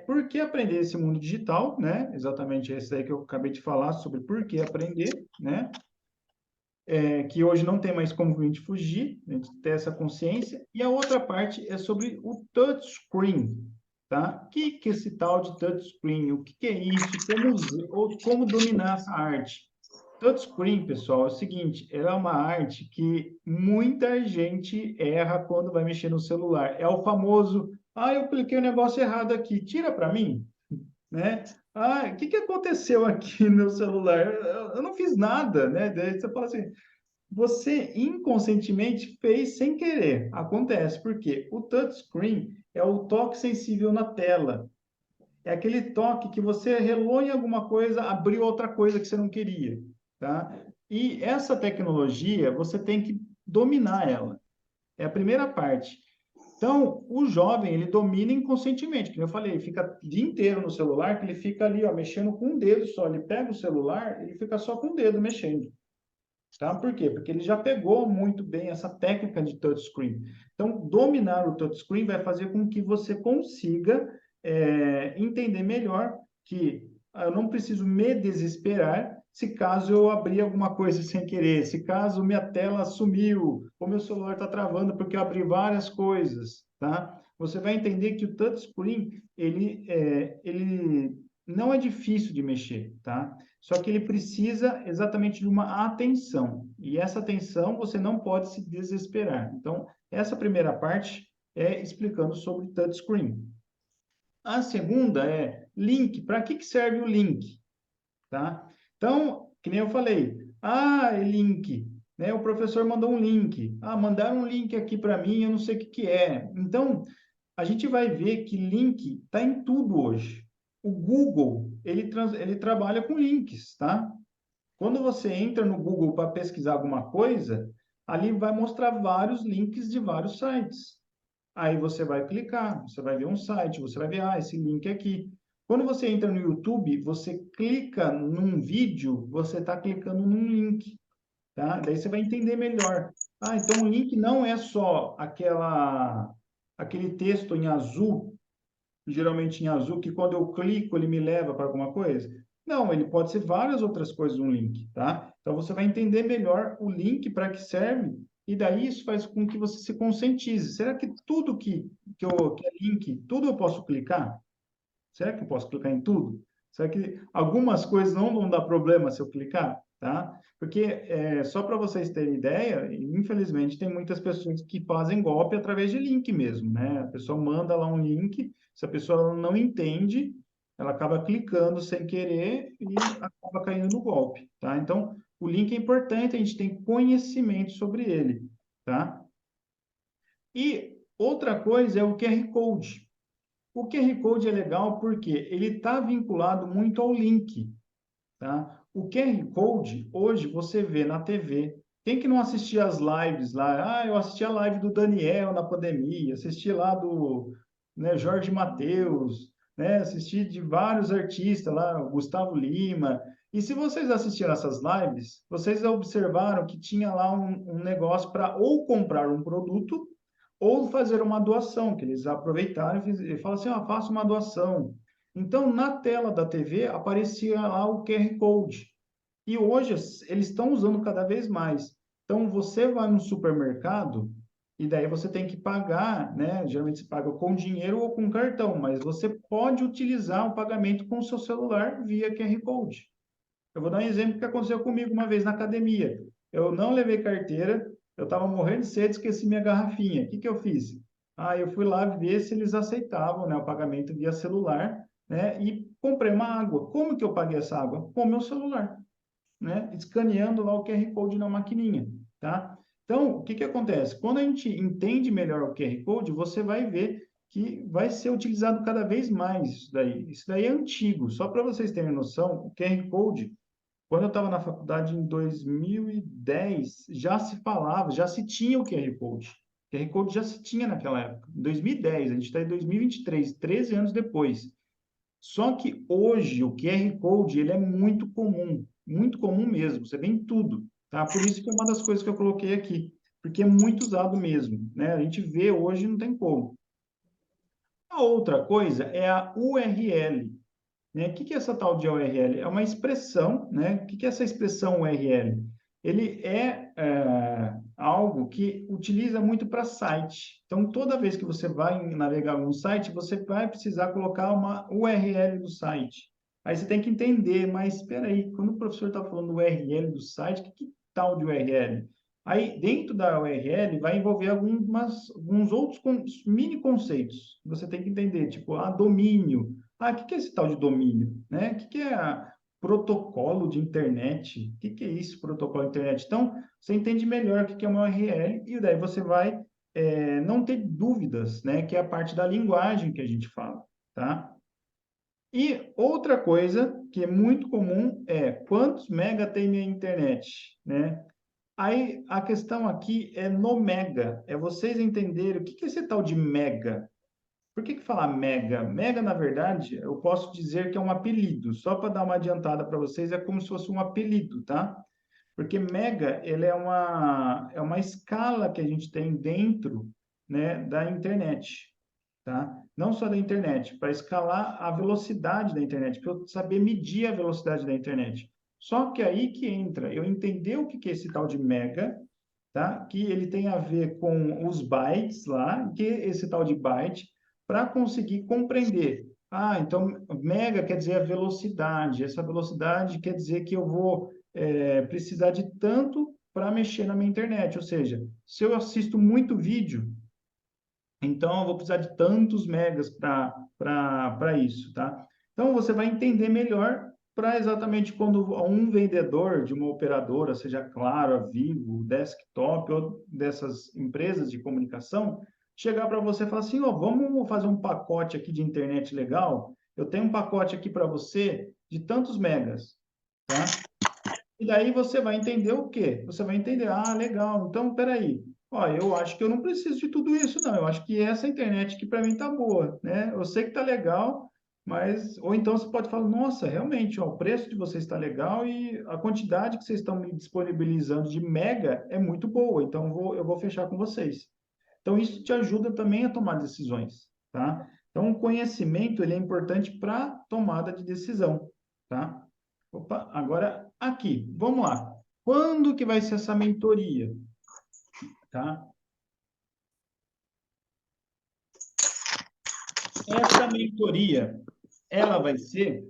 Por que aprender esse mundo digital, né? Exatamente esse aí que eu acabei de falar sobre por que aprender, né? Que hoje não tem mais como a gente fugir, a gente ter essa consciência. E a outra parte é sobre o touchscreen, tá? O que é esse tal de touchscreen? O que é isso? Como dominar essa arte? Touchscreen, pessoal, é o seguinte, ela é uma arte que muita gente erra quando vai mexer no celular. É o famoso, eu cliquei o negócio errado aqui, tira para mim, né? O que aconteceu aqui no celular? Eu não fiz nada, né? Daí você fala assim, você inconscientemente fez sem querer. Acontece, porque o touchscreen é o toque sensível na tela. É aquele toque que você relou em alguma coisa, abriu outra coisa que você não queria, tá? E essa tecnologia, você tem que dominar ela. É a primeira parte. Então, o jovem, ele domina inconscientemente, como eu falei, ele fica o dia inteiro no celular, que ele fica ali, ó, mexendo com um dedo só. Ele pega o celular, ele fica só com o dedo mexendo. Tá? Por quê? Porque ele já pegou muito bem essa técnica de touchscreen. Então, dominar o touchscreen vai fazer com que você consiga entender melhor que eu não preciso me desesperar se caso eu abrir alguma coisa sem querer, se caso minha tela sumiu, ou meu celular está travando porque eu abri várias coisas, tá? Você vai entender que o touchscreen, ele não é difícil de mexer, tá? Só que ele precisa exatamente de uma atenção. E essa atenção você não pode se desesperar. Então, essa primeira parte é explicando sobre touchscreen. A segunda é link. Para que serve o link? Tá? Então, que nem eu falei, é link. Né? O professor mandou um link. Mandaram um link aqui para mim, eu não sei o que é. Então, a gente vai ver que link está em tudo hoje. O Google, ele trabalha com links, tá? Quando você entra no Google para pesquisar alguma coisa, ali vai mostrar vários links de vários sites. Aí você vai clicar, você vai ver um site, você vai ver, esse link aqui. Quando você entra no YouTube, você clica num vídeo, você está clicando num link, tá? Daí você vai entender melhor. Então o link não é só aquele texto em azul, geralmente em azul, que quando eu clico ele me leva para alguma coisa. Não, ele pode ser várias outras coisas um link, tá? Então você vai entender melhor o link para que serve e daí isso faz com que você se conscientize. Será que tudo que é link, tudo eu posso clicar? Será que eu posso clicar em tudo? Será que algumas coisas não vão dar problema se eu clicar? Tá? Porque, só para vocês terem ideia, infelizmente tem muitas pessoas que fazem golpe através de link mesmo, né? A pessoa manda lá um link, se a pessoa não entende, ela acaba clicando sem querer e acaba caindo no golpe, tá? Então, o link é importante, a gente tem conhecimento sobre ele, tá? E outra coisa é o QR Code. O QR Code é legal porque ele está vinculado muito ao link, tá? O QR Code, hoje, você vê na TV. Quem que não assistia as lives lá? Eu assisti a live do Daniel na pandemia, assisti lá do, né, Jorge Mateus, né? Assisti de vários artistas lá, o Gustavo Lima. E se vocês assistiram essas lives, vocês observaram que tinha lá um negócio para ou comprar um produto ou fazer uma doação, que eles aproveitaram e falaram assim, faça uma doação. Então, na tela da TV, aparecia lá o QR Code. E hoje, eles estão usando cada vez mais. Então, você vai no supermercado, e daí você tem que pagar, né? Geralmente você paga com dinheiro ou com cartão, mas você pode utilizar o pagamento com o seu celular via QR Code. Eu vou dar um exemplo que aconteceu comigo uma vez na academia. Eu não levei carteira, eu estava morrendo de sede, esqueci minha garrafinha. O que que eu fiz? Eu fui lá ver se eles aceitavam, né, o pagamento via celular, né, e comprei uma água. Como que eu paguei essa água? Com o meu celular, né, escaneando lá o QR Code na maquininha, tá? Então, o que que acontece? Quando a gente entende melhor o QR Code, você vai ver que vai ser utilizado cada vez mais isso daí. Isso daí é antigo. Só para vocês terem noção, o QR Code quando eu estava na faculdade em 2010, já se falava, já se tinha o QR Code. O QR Code já se tinha naquela época. Em 2010, a gente está em 2023, 13 anos depois. Só que hoje o QR Code ele é muito comum mesmo. Você vê em tudo, tá? Por isso que é uma das coisas que eu coloquei aqui, porque é muito usado mesmo, né? A gente vê hoje não tem como. A outra coisa é a URL, né? O que que é essa tal de URL? É uma expressão, né? O que que é essa expressão URL? Ele é algo que utiliza muito para site. Então, toda vez que você vai navegar num site, você vai precisar colocar uma URL do site. Aí você tem que entender, mas espera aí, quando o professor está falando URL do site, que tal de URL? Aí, dentro da URL, vai envolver alguns outros mini conceitos. Você tem que entender, tipo, domínio. O que que é esse tal de domínio? Né? O que que é protocolo de internet? O que que é isso, protocolo de internet? Então, você entende melhor o que que é uma URL e daí você vai não ter dúvidas, né? Que é a parte da linguagem que a gente fala, tá? E outra coisa que é muito comum é quantos mega tem minha internet, né? Aí a questão aqui é no mega, é vocês entenderem o que que é esse tal de mega. Por que que falar mega? Mega, na verdade, eu posso dizer que é um apelido. Só para dar uma adiantada para vocês, é como se fosse um apelido, tá? Porque mega, ele é uma escala que a gente tem dentro, né, da internet, tá? Não só da internet, para escalar a velocidade da internet, para eu saber medir a velocidade da internet. Só que aí que entra, eu entender o que que é esse tal de mega, tá? Que ele tem a ver com os bytes lá, que é esse tal de byte, para conseguir compreender. Então mega quer dizer a velocidade. Essa velocidade quer dizer que eu vou precisar de tanto para mexer na minha internet. Ou seja, se eu assisto muito vídeo, então eu vou precisar de tantos megas para isso, tá? Então você vai entender melhor para exatamente quando um vendedor de uma operadora, seja Claro, a Vivo, Desktop ou dessas empresas de comunicação, chegar para você e falar assim, ó, vamos fazer um pacote aqui de internet legal? Eu tenho um pacote aqui para você de tantos megas, tá? E daí você vai entender o quê? Você vai entender, ah, legal, então, peraí, ó, eu acho que eu não preciso de tudo isso, não. Eu acho que essa internet aqui para mim tá boa, né? Eu sei que tá legal, mas... Ou então você pode falar, nossa, realmente, ó, o preço de vocês está legal e a quantidade que vocês estão me disponibilizando de mega é muito boa, então eu vou fechar com vocês. Então, isso te ajuda também a tomar decisões, tá? Então, o conhecimento, ele é importante para tomada de decisão, tá? Opa, agora aqui, vamos lá. Quando que vai ser essa mentoria, tá? Essa mentoria, ela vai ser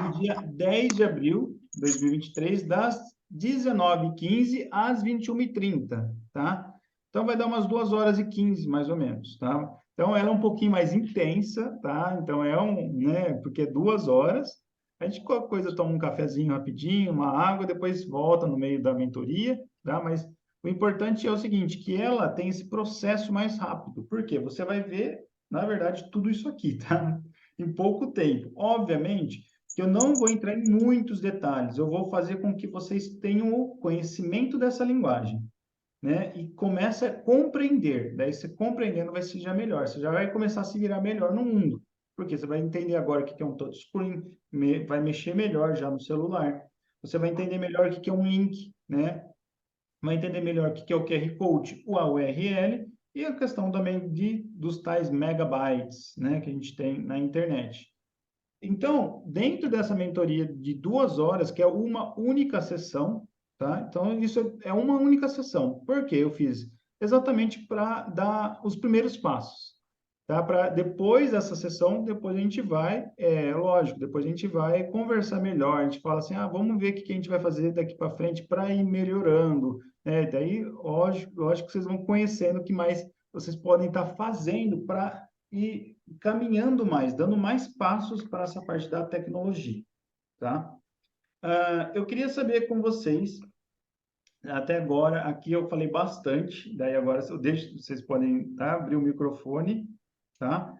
no dia 10 de abril de 2023, das 19h15 às 21h30, tá? Então, vai dar umas 2 horas e 15, mais ou menos, tá? Então, ela é um pouquinho mais intensa, tá? Então, né, porque é 2 horas. A gente, qualquer coisa, toma um cafezinho rapidinho, uma água, depois volta no meio da mentoria, tá? Mas o importante é o seguinte, que ela tem esse processo mais rápido. Por quê? Você vai ver, na verdade, tudo isso aqui, tá? Em pouco tempo. Obviamente, que eu não vou entrar em muitos detalhes, eu vou fazer com que vocês tenham o conhecimento dessa linguagem, né? E comece a compreender. Daí, você compreendendo, vai ser já melhor. Você já vai começar a se virar melhor no mundo. Porque você vai entender agora o que é um touchscreen, vai mexer melhor já no celular. Você vai entender melhor o que é um link, né? Vai entender melhor o que é o QR Code, o URL e a questão também dos tais megabytes, né? Que a gente tem na internet. Então, dentro dessa mentoria de 2 horas, que é uma única sessão, tá? Então, isso é uma única sessão. Por quê? Eu fiz exatamente para dar os primeiros passos, tá? Para depois dessa sessão, depois a gente vai, lógico, depois a gente vai conversar melhor, a gente fala assim, ah, vamos ver o que a gente vai fazer daqui para frente para ir melhorando, né? Daí, lógico que vocês vão conhecendo o que mais vocês podem estar fazendo para ir caminhando mais, dando mais passos para essa parte da tecnologia, tá? Eu queria saber com vocês, até agora, aqui eu falei bastante, daí agora eu deixo, vocês podem, tá, abrir o microfone, tá?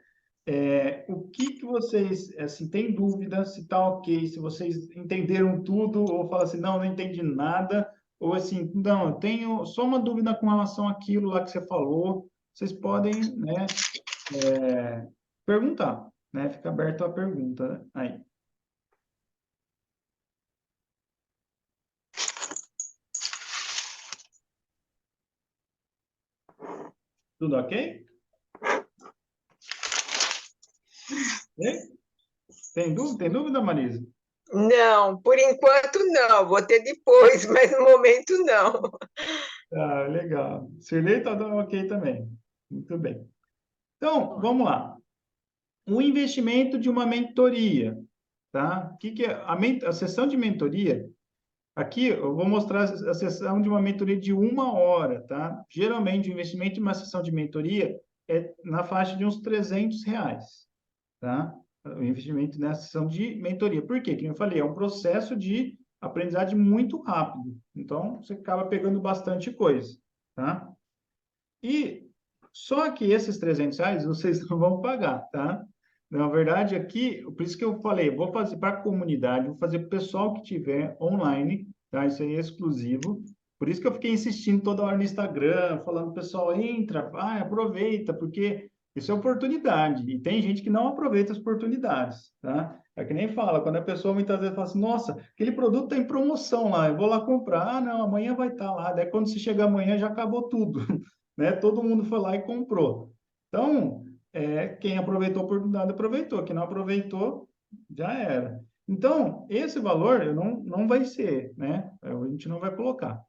O que que vocês, assim, têm dúvida, se tá ok, se vocês entenderam tudo, ou falam assim, não entendi nada, ou assim, não, eu tenho só uma dúvida com relação àquilo lá que você falou, vocês podem, né, perguntar, né? Fica aberto a pergunta, né? Aí. Tudo ok? Hein? Tem dúvida? Tem dúvida, Marisa? Não, por enquanto não. Vou ter depois, mas no momento não. Ah, legal. Sirlei está dando ok também. Muito bem. Então, vamos lá. O investimento de uma mentoria, tá? O que que é a sessão de mentoria? Aqui eu vou mostrar a sessão de uma mentoria de 1 hora, tá? Geralmente o investimento de uma sessão de mentoria é na faixa de uns R$ 300, tá? O investimento nessa sessão de mentoria. Por quê? Como eu falei, é um processo de aprendizagem muito rápido. Então, você acaba pegando bastante coisa, tá? E só que esses R$ 300 vocês não vão pagar, tá? Na verdade, aqui, por isso que eu falei, vou fazer para a comunidade, vou fazer para o pessoal que tiver online, tá? Isso aí é exclusivo. Por isso que eu fiquei insistindo toda hora no Instagram, falando, pessoal, entra, vai, aproveita, porque isso é oportunidade. E tem gente que não aproveita as oportunidades, tá? É que nem fala, quando a pessoa muitas vezes fala assim, nossa, aquele produto está em promoção lá, eu vou lá comprar. Ah, não, amanhã vai estar lá. Daí quando você chega amanhã já acabou tudo, né? Todo mundo foi lá e comprou. Então, quem aproveitou a oportunidade aproveitou, quem não aproveitou, já era. Então, esse valor não vai ser, né? A gente não vai colocar.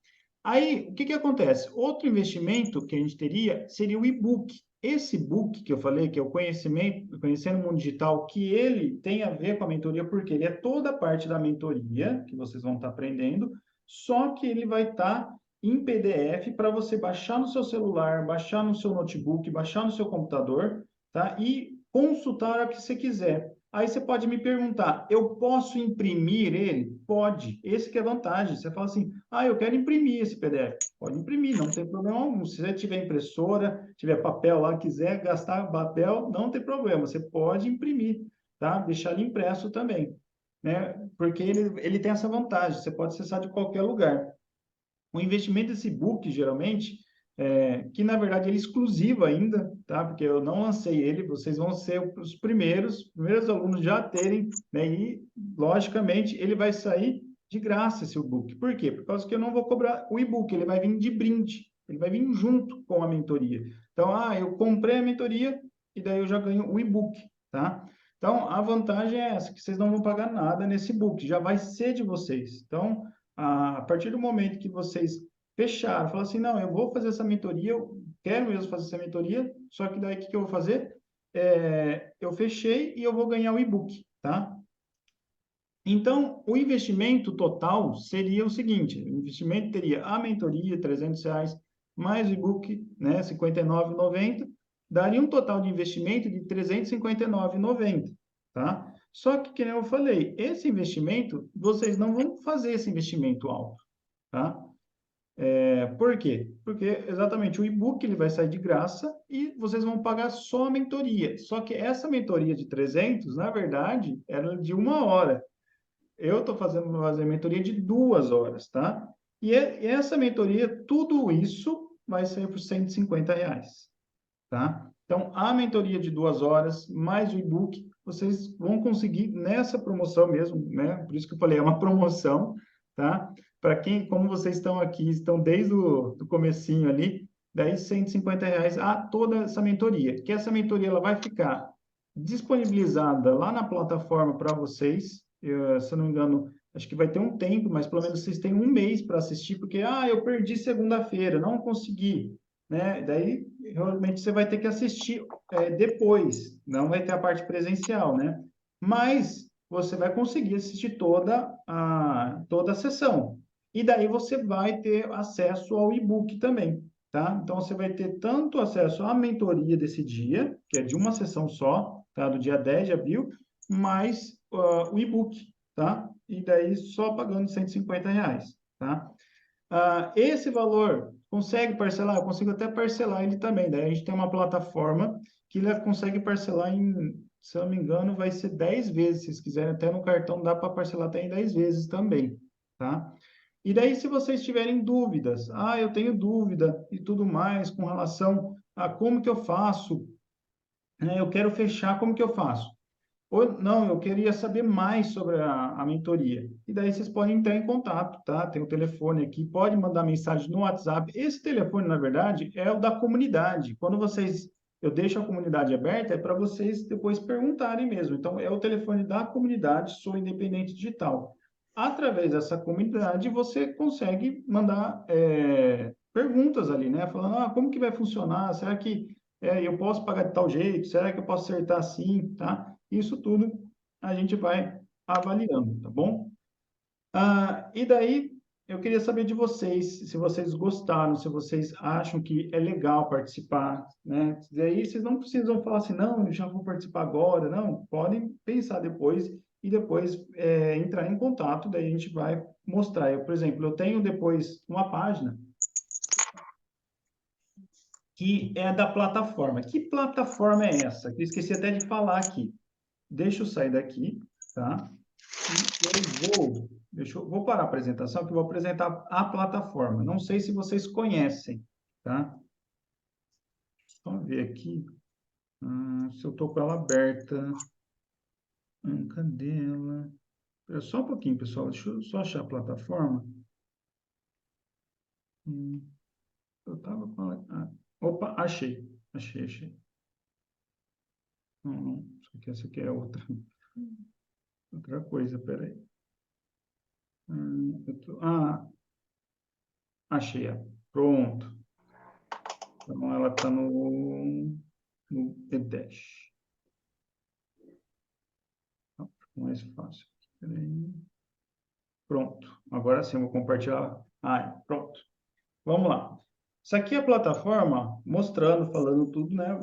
Aí, o que que acontece? Outro investimento que a gente teria seria o e-book. Esse book que eu falei, que é o conhecimento, Conhecendo o Mundo Digital, que ele tem a ver com a mentoria, porque ele é toda a parte da mentoria que vocês vão estar aprendendo, só que ele vai estar em PDF para você baixar no seu celular, baixar no seu notebook, baixar no seu computador, tá? E consultar o que você quiser. Aí você pode me perguntar, eu posso imprimir ele? Pode. Esse que é a vantagem. Você fala assim, eu quero imprimir esse PDF. Pode imprimir, não tem problema algum. Se você tiver impressora, tiver papel lá, quiser gastar papel, não tem problema. Você pode imprimir, tá? Deixar ele impresso também, né? Porque ele tem essa vantagem. Você pode acessar de qualquer lugar. O investimento desse book, geralmente, que na verdade ele é exclusivo ainda, tá? Porque eu não lancei ele, vocês vão ser os primeiros alunos já a terem, né? E, logicamente, ele vai sair de graça esse book. Por quê? Por causa que eu não vou cobrar o e-book, ele vai vir de brinde, ele vai vir junto com a mentoria. Então, eu comprei a mentoria e daí eu já ganho o e-book, tá? Então, a vantagem é essa, que vocês não vão pagar nada nesse book, já vai ser de vocês. Então, a partir do momento que vocês fecharam, falaram assim, não, eu vou fazer essa mentoria, eu quero mesmo fazer essa mentoria, só que daí o que eu vou fazer? Eu fechei e eu vou ganhar o e-book, tá? Então, o investimento total seria o seguinte, o investimento teria a mentoria, R$ 300, mais o e-book, né, R$ 59,90, daria um total de investimento de R$ 359,90, tá? Só que nem eu falei, esse investimento, vocês não vão fazer esse investimento alto, tá? Por quê? Porque exatamente o e-book ele vai sair de graça e vocês vão pagar só a mentoria. Só que essa mentoria de 300, na verdade, era de 1 hora. Eu estou fazendo uma mentoria de 2 horas, tá? E essa mentoria, tudo isso vai sair por R$ 150, tá? Então, a mentoria de 2 horas, mais o e-book, vocês vão conseguir nessa promoção mesmo, né? Por isso que eu falei, é uma promoção, tá? Para quem, como vocês estão aqui, estão desde o do comecinho ali, daí R$ 150 a toda essa mentoria. Que essa mentoria ela vai ficar disponibilizada lá na plataforma para vocês. Se eu não me engano, acho que vai ter um tempo, mas pelo menos vocês têm um mês para assistir, porque, eu perdi segunda-feira, não consegui, né? Daí, realmente, você vai ter que assistir depois, não vai ter a parte presencial, né? Mas você vai conseguir assistir toda a sessão. E daí você vai ter acesso ao e-book também, tá? Então, você vai ter tanto acesso à mentoria desse dia, que é de uma sessão só, tá? Do dia 10 de abril, mais o e-book, tá? E daí só pagando R$ 150, tá? Esse valor consegue parcelar? Eu consigo até parcelar ele também. Daí a gente tem uma plataforma que ele consegue parcelar em, se eu não me engano, vai ser 10 vezes. Se vocês quiserem, até no cartão dá para parcelar até em 10 vezes também, tá? E daí, se vocês tiverem dúvidas, eu tenho dúvida e tudo mais com relação a como que eu faço, né? Eu quero fechar, como que eu faço? Ou não, eu queria saber mais sobre a mentoria. E daí vocês podem entrar em contato, tá? Tem o telefone aqui, pode mandar mensagem no WhatsApp. Esse telefone, na verdade, é o da comunidade. Quando eu deixo a comunidade aberta, é para vocês depois perguntarem mesmo. Então, é o telefone da comunidade, Sou Independente Digital. Através dessa comunidade, você consegue mandar perguntas ali, né? Falando, como que vai funcionar? Será que eu posso pagar de tal jeito? Será que eu posso acertar assim, tá? Isso tudo a gente vai avaliando, tá bom? E daí eu queria saber de vocês, se vocês gostaram, se vocês acham que é legal participar, né? Daí vocês não precisam falar assim, não, eu já vou participar agora, não. Podem pensar depois e depois entrar em contato, daí a gente vai mostrar. Por exemplo, eu tenho depois uma página que é da plataforma. Que plataforma é essa? Que eu esqueci até de falar aqui. Deixa eu sair daqui, tá? E vou parar a apresentação, que eu vou apresentar a plataforma. Não sei se vocês conhecem, tá? Só ver aqui se eu estou com ela aberta. Cadê ela? Espera só um pouquinho, pessoal. Deixa eu só achar a plataforma. Eu estava com ela... opa, achei. Achei. Não. Essa aqui é outra coisa, peraí. Achei ela. Pronto. Então, ela está no E10. Mais fácil. Peraí. Pronto. Agora sim, eu vou compartilhar. Pronto. Vamos lá. Isso aqui é a plataforma mostrando, falando tudo, né?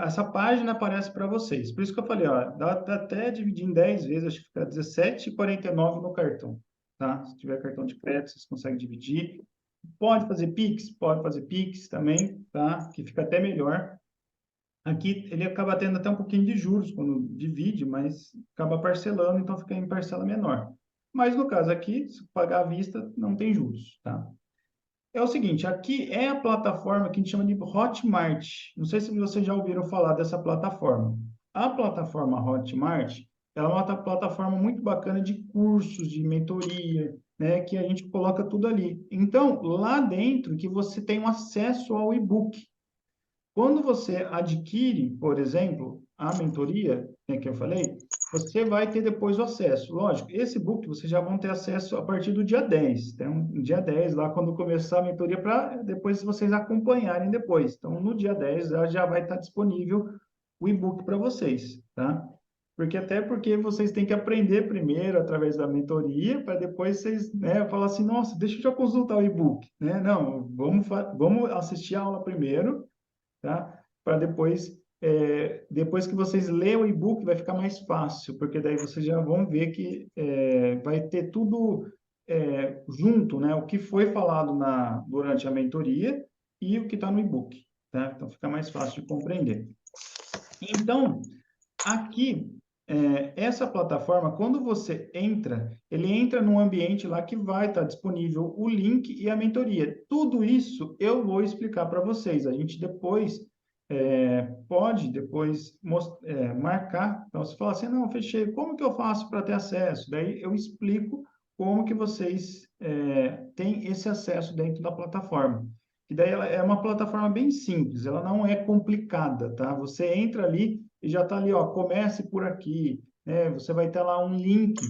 Essa página aparece para vocês. Por isso que eu falei, ó, dá até dividir em 10 vezes, acho que fica 17,49 no cartão, tá? Se tiver cartão de crédito, vocês conseguem dividir. Pode fazer Pix também, tá? Que fica até melhor. Aqui ele acaba tendo até um pouquinho de juros quando divide, mas acaba parcelando, então fica em parcela menor. Mas no caso aqui, se pagar à vista, não tem juros, tá? É o seguinte, aqui é a plataforma que a gente chama de Hotmart. Não sei se vocês já ouviram falar dessa plataforma. A plataforma Hotmart, ela é uma plataforma muito bacana de cursos, de mentoria, né, que a gente coloca tudo ali. Então, lá dentro que você tem um acesso ao e-book. Quando você adquire, por exemplo, a mentoria, né, que eu falei, você vai ter depois o acesso. Lógico, esse book vocês já vão ter acesso a partir do dia 10. Então, no dia 10, lá quando começar a mentoria, para depois vocês acompanharem depois. Então, no dia 10 já vai estar disponível o e-book para vocês, tá? Porque vocês têm que aprender primeiro através da mentoria, para depois vocês, né, falar assim, nossa, deixa eu já consultar o e-book, né? Não, vamos assistir a aula primeiro, tá? Para depois, depois que vocês lerem o e-book, vai ficar mais fácil, porque daí vocês já vão ver que vai ter tudo junto, né? O que foi falado durante a mentoria e o que está no e-book, tá? Então, fica mais fácil de compreender. Então, aqui, essa plataforma, quando você entra, ele entra num ambiente lá que vai estar disponível o link e a mentoria. Tudo isso eu vou explicar para vocês. A gente depois pode depois marcar. Então, você fala assim, não, fechei, como que eu faço para ter acesso? Daí eu explico como que vocês têm esse acesso dentro da plataforma. E daí ela é uma plataforma bem simples, ela não é complicada, tá? Você entra ali e já está ali, ó, comece por aqui, né? Você vai ter lá um link.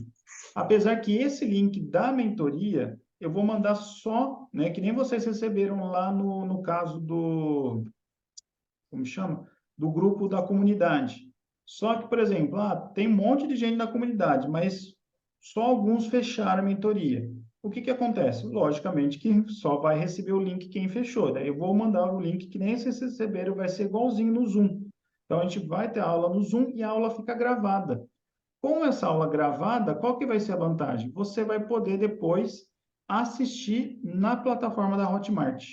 Apesar que esse link da mentoria, eu vou mandar só, né? Que nem vocês receberam lá no caso como chama? Do grupo da comunidade. Só que, por exemplo, tem um monte de gente na comunidade, mas só alguns fecharam a mentoria. O que que acontece? Logicamente que só vai receber o link quem fechou. Daí eu vou mandar o link que nem vocês receberam, vai ser igualzinho no Zoom. Então, a gente vai ter a aula no Zoom e a aula fica gravada. Com essa aula gravada, qual que vai ser a vantagem? Você vai poder depois assistir na plataforma da Hotmart,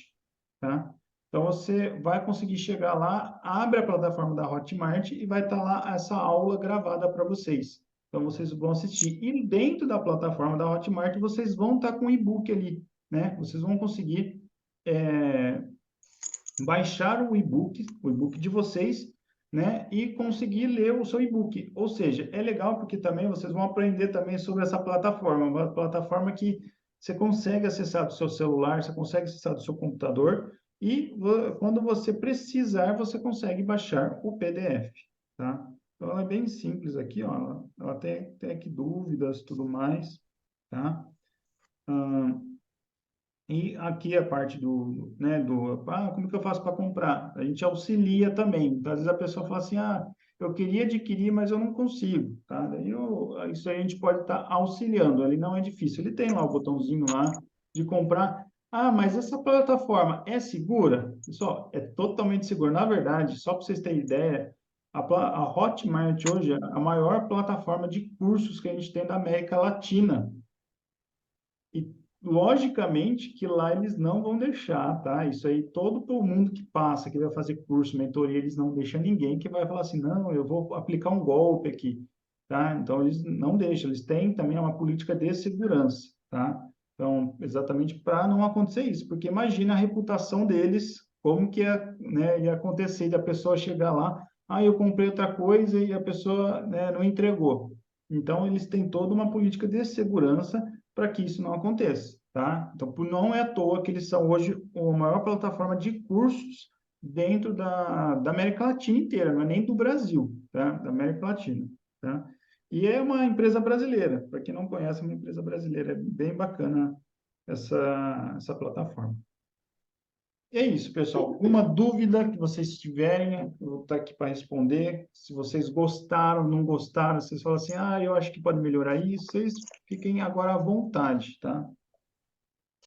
tá? Então, você vai conseguir chegar lá, abre a plataforma da Hotmart e vai estar lá essa aula gravada para vocês. Então, vocês vão assistir. E dentro da plataforma da Hotmart, vocês vão estar com o e-book ali, né? Vocês vão conseguir baixar o e-book de vocês, né, e conseguir ler o seu e-book. Ou seja, é legal porque também vocês vão aprender também sobre essa plataforma, uma plataforma que você consegue acessar do seu celular, você consegue acessar do seu computador e quando você precisar, você consegue baixar o PDF, tá? Então, ela é bem simples aqui, ó, ela tem aqui dúvidas, tudo mais, tá? E aqui a parte como que eu faço para comprar? A gente auxilia também. Então, às vezes a pessoa fala assim, eu queria adquirir, mas eu não consigo, tá? Daí isso aí a gente pode estar auxiliando, ele não é difícil. Ele tem lá o botãozinho lá de comprar. Mas essa plataforma é segura? Pessoal, é totalmente segura. Na verdade, só para vocês terem ideia, a Hotmart hoje é a maior plataforma de cursos que a gente tem da América Latina. E, logicamente, que lá eles não vão deixar, tá? Isso aí, todo mundo que passa, que vai fazer curso, mentoria, eles não deixam ninguém que vai falar assim, não, eu vou aplicar um golpe aqui, tá? Então, eles não deixam. Eles têm também uma política de segurança, tá? Então, exatamente para não acontecer isso, porque imagina a reputação deles, como que ia acontecer da pessoa chegar lá, eu comprei outra coisa e a pessoa, né, não entregou. Então, eles têm toda uma política de segurança para que isso não aconteça, tá? Então, não é à toa que eles são hoje a maior plataforma de cursos dentro da América Latina inteira, não é nem do Brasil, tá? Da América Latina, tá? E é uma empresa brasileira, para quem não conhece, é uma empresa brasileira, é bem bacana essa plataforma. E é isso, pessoal. Alguma dúvida que vocês tiverem, eu vou estar aqui para responder. Se vocês gostaram, não gostaram, vocês falam assim, eu acho que pode melhorar isso, vocês fiquem agora à vontade, tá?